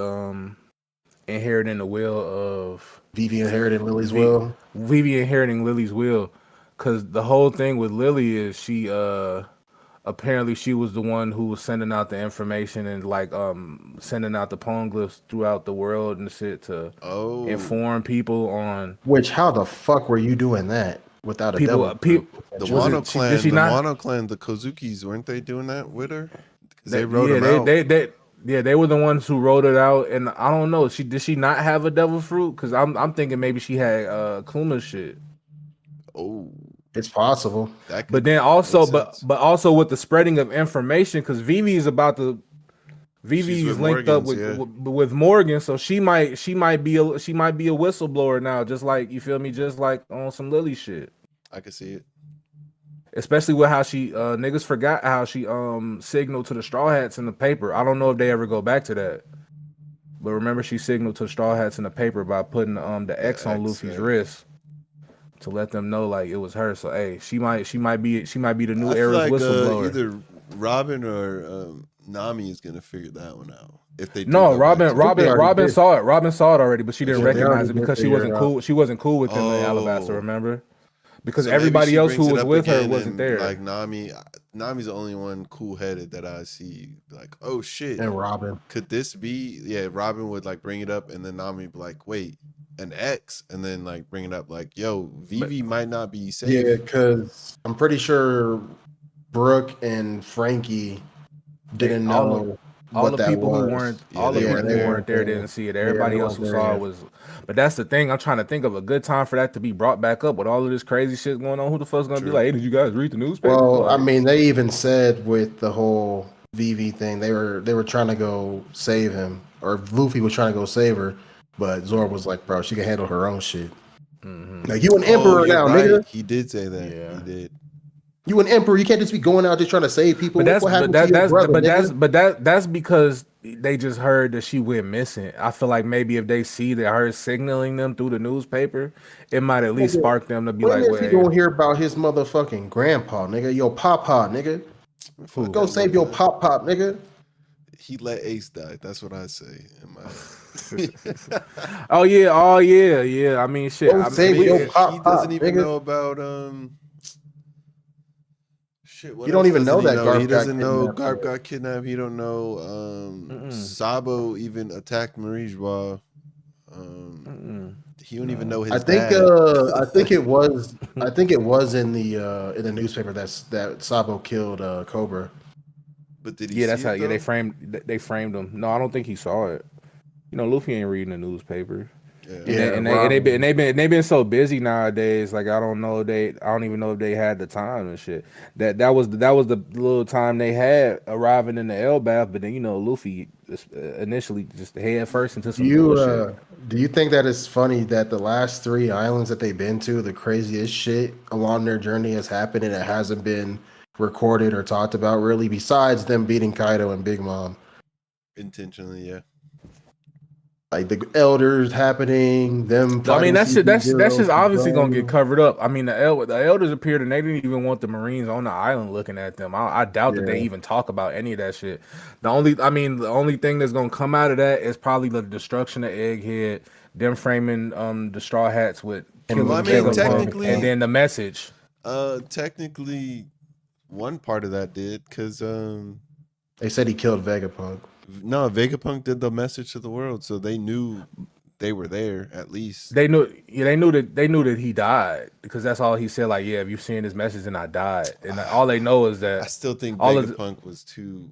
inheriting the will of Vivi inherited Lily's V- will. Vivi inheriting Lily's will, because the whole thing with Lily is she apparently she was the one who was sending out the information and like sending out the poneglyphs throughout the world and shit to inform people on Which how the fuck were you doing that without a devil? The Was Wano it- clan, did she the not? Wano clan, the Kozukis, weren't they doing that with her? Because they wrote them out. They were the ones who wrote it out, and I don't know. Did she not have a devil fruit? Because I'm thinking maybe she had Kuma shit. Oh, It's possible. But then also, but also with the spreading of information, because Vivi's with linked up Morgan's, with Morgan, so she might be a whistleblower now, just like you feel me, just like on some Lily shit. I can see it. Especially with how she niggas forgot how she signaled to the Straw Hats in the paper. I don't know if they ever go back to that. But remember she signaled to the Straw Hats in the paper by putting the X on Luffy's wrist to let them know like it was her. So hey, she might be the new I feel era's like whistleblower. either Robin or Nami is gonna figure that one out. If they do No, go back to it. Robin saw it. Robin saw it already, but she didn't Yeah, they recognize already it did because she figure wasn't it cool. out. She wasn't cool with them in Alabasta, remember? Because So maybe everybody she else who brings it was up with her again wasn't and, there. Like Nami's the only one cool headed that I see. Like, oh shit, And Robin. could this be? Yeah, Robin would like bring it up, and then Nami would be like, wait, an X, and then like bring it up like, yo, Vivi might not be safe. Yeah, because I'm pretty sure Brooke and Frankie didn't know all what the that people was. who weren't weren't there didn't see it. Yeah, Everybody they else weren't who there saw yet. it was. But that's the thing. I'm trying to think of a good time for that to be brought back up with all of this crazy shit going on. Who the fuck's gonna be like, hey, did you guys read the newspaper? Well, Like, I mean, they even said with the whole Vivi thing, they were trying to go save him, or Luffy was trying to go save her, but Zoro was like, "Bro, she can handle her own shit." Like you an emperor you're now, right. nigga. He did say that. Yeah. He did. You an emperor. You can't just be going out just trying to save people. But What happened to your brother, nigga? that's because they just heard that she went missing. I feel like maybe if they see that her signaling them through the newspaper, it might at least Nigga, spark them to be when like, is he wait, gonna hear about his motherfucking grandpa, nigga? Yo, papa, nigga. Fuck Go that save your nigga. pop, nigga. He let Ace die. That's what I say. oh yeah. I mean, shit. Go save your He pop, doesn't even nigga. know about shit. What You don't else even doesn't know he that know? Garp He got doesn't know kidnapped Garp yet. got kidnapped. He don't know Sabo even attacked Marijwa. He don't even know his dad. I think it was in the newspaper that Sabo killed Cobra. But did he Yeah, see that's how. it, Yeah, though? they framed him. No, I don't think he saw it. You know, Luffy ain't reading the newspaper. Yeah. And they've been so busy nowadays. Like I don't even know if they had the time and shit. That was the little time they had arriving in the Elbaf. But then you know Luffy initially just head first into some bullshit. Do you think that it's funny that the last 3 islands that they've been to, the craziest shit along their journey has happened and it hasn't been recorded or talked about really, besides them beating Kaido and Big Mom? Intentionally, yeah. Like the elders happening, them I mean, fighting that's CP0, just obviously gonna Kaido. get covered up. I mean, the elders appeared and they didn't even want the Marines on the island looking at them. I doubt that they Yeah. even talk about any of that shit. The only thing that's gonna come out of that is probably the destruction of Egghead, them framing the Straw Hats with killing Well, I mean, Vegapunk, technically- and then the message. Technically, one part of that did because They said he killed Vegapunk. no, Vegapunk did the message to the world, so they knew they were there at least. They knew that he died because that's all he said. Like, yeah, if you're seeing this message, and I died, and all they know is that I still think all of Vegapunk was too.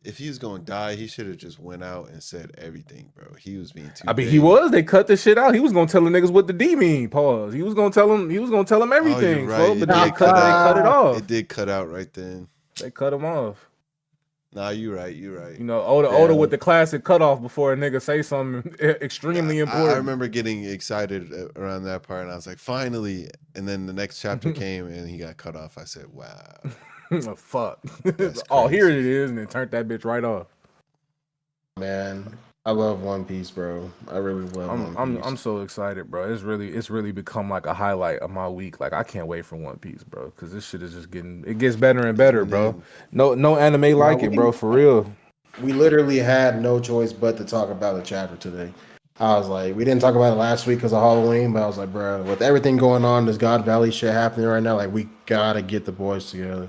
if he was gonna die, he should have just went out and said everything, bro. He was being too. I mean, he was. They cut the shit out. He was gonna tell the niggas what the D mean. Pause. He was gonna tell them. He was gonna tell them Oh, you're everything. right. But then they cut it off. It did cut out right then. They cut him off. Nah, you're right. You're right. You know, Oda with the classic cutoff before a nigga say something extremely important. I remember getting excited around that part, and I was like, finally. And then the next chapter came, and he got cut off. I said, wow. Fuck. Oh, here it is, and then turned that bitch right off. Man, I love One Piece, bro. I really love One Piece. I'm so excited, bro. It's really become like a highlight of my week. Like I can't wait for One Piece, bro, because this shit is just gets better and better, bro. No anime like it, bro, for real. We literally had no choice but to talk about the chapter today. I was like, we didn't talk about it last week because of Halloween, but I was like, bro, with everything going on, this God Valley shit happening right now, like we gotta get the boys together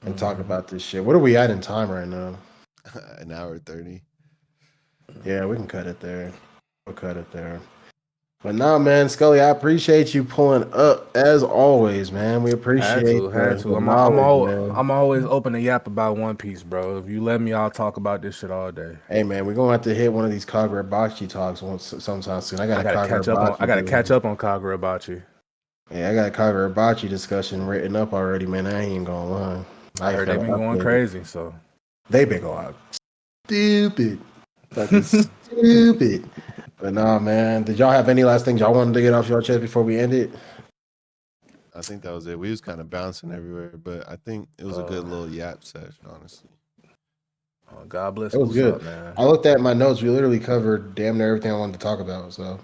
and talk about this shit. What are we at in time right now? An hour 30. Yeah, we can cut it there. We'll cut it there. But nah, man, Skully, I appreciate you pulling up as always, man. We appreciate had to. I'm always open to yap about One Piece, bro. If you let me, I'll talk about this shit all day. Hey, man, we're gonna have to hit one of these Kagurabachi talks sometime soon. I gotta catch up on Kagurabachi. Yeah, I got a Kagurabachi discussion written up already, man. I ain't gonna lie. I heard they've been going crazy, so they've been going stupid. Fucking stupid. But nah, man. Did y'all have any last things y'all wanted to get off your chest before we end it? I think that was it. We was kind of bouncing everywhere, but I think it was a good little yap session, honestly. God bless. It was good, up, man. I looked at my notes. We literally covered damn near everything I wanted to talk about. So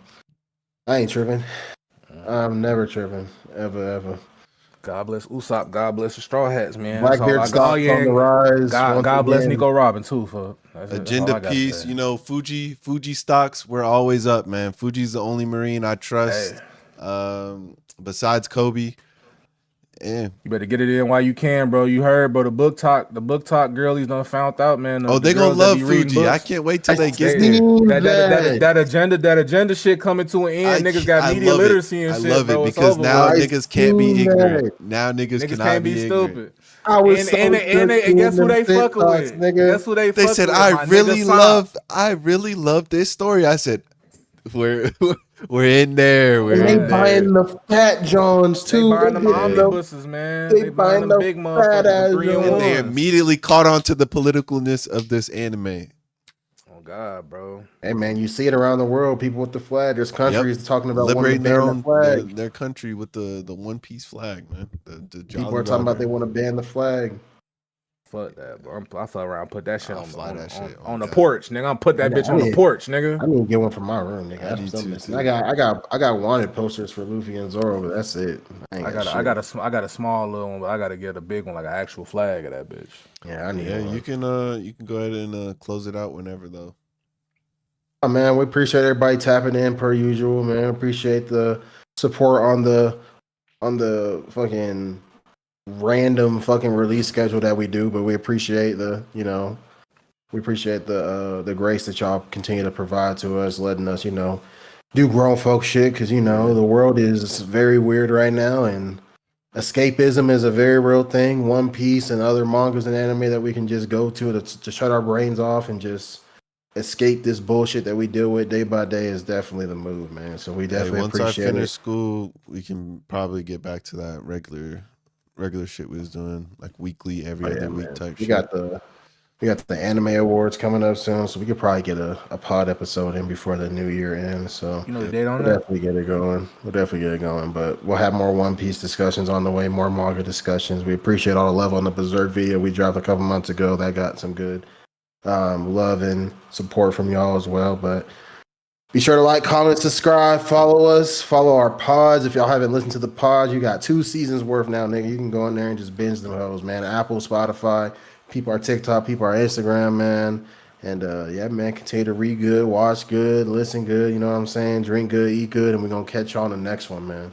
I ain't tripping. I'm never tripping, ever. God bless Usopp. God bless the Straw Hats, man. Blackbeard stocks on the rise. God bless Nico Robin too for agenda piece. You know, Fuji stocks. We're always up, man. Fuji's the only Marine I trust. Besides Kobe. Yeah. You better get it in while you can, bro. You heard, bro. The book talk girlies done found out, man. They gonna love Fuji. I can't wait till they get there. That agenda shit coming to an end. Niggas got media literacy and shit. I love it because now niggas can't be ignorant. Now niggas can't be stupid. And guess who they fucking with? Guess who they fucking with? They said, I really love this story. I said, we're in there. They buying the fat Johns too. They buying them omnibuses, man. They buying the big motherfuckers. And they immediately caught on to the politicalness of this anime. Oh God, bro. Hey man, you see it around the world. People with the flag. There's countries talking about liberating their own flag. Their country with the One Piece flag, man. People are talking about they want to ban the flag. Fuck that, bro. I fly around, put that shit on the porch, nigga. I'm put that bitch on the porch, nigga. I need to get one from my room, nigga. I got wanted posters for Luffy and Zoro, but that's it. I got a small little one, but I gotta get a big one, like an actual flag of that bitch. Yeah, I need. Yeah, you can go ahead and close it out whenever though. Oh, man, we appreciate everybody tapping in per usual, man. Appreciate the support on the fucking random fucking release schedule that we do, but we appreciate the grace that y'all continue to provide to us, letting us, do grown folk shit, because the world is very weird right now, and escapism is a very real thing. One Piece and other mangas and anime that we can just go to shut our brains off and just escape this bullshit that we deal with day by day is definitely the move, man. So we definitely appreciate it. Once I finish school, we can probably get back to that regular shit we was doing, like weekly, every other week type shit. We got the anime awards coming up soon, so we could probably get a pod episode in before the new year ends. So the date on that? Definitely get it going. But we'll have more One Piece discussions on the way, more manga discussions. We appreciate all the love on the Berserk video we dropped a couple months ago. That got some good love and support from y'all as well. But be sure to like, comment, subscribe, follow us, follow our pods. If y'all haven't listened to the pods, you got 2 seasons worth now, nigga. You can go in there and just binge them hoes, man. Apple, Spotify, people our TikTok, people our Instagram, man. And yeah, man, continue to read good, watch good, listen good, you know what I'm saying? Drink good, eat good, and we're gonna catch y'all on the next one, man.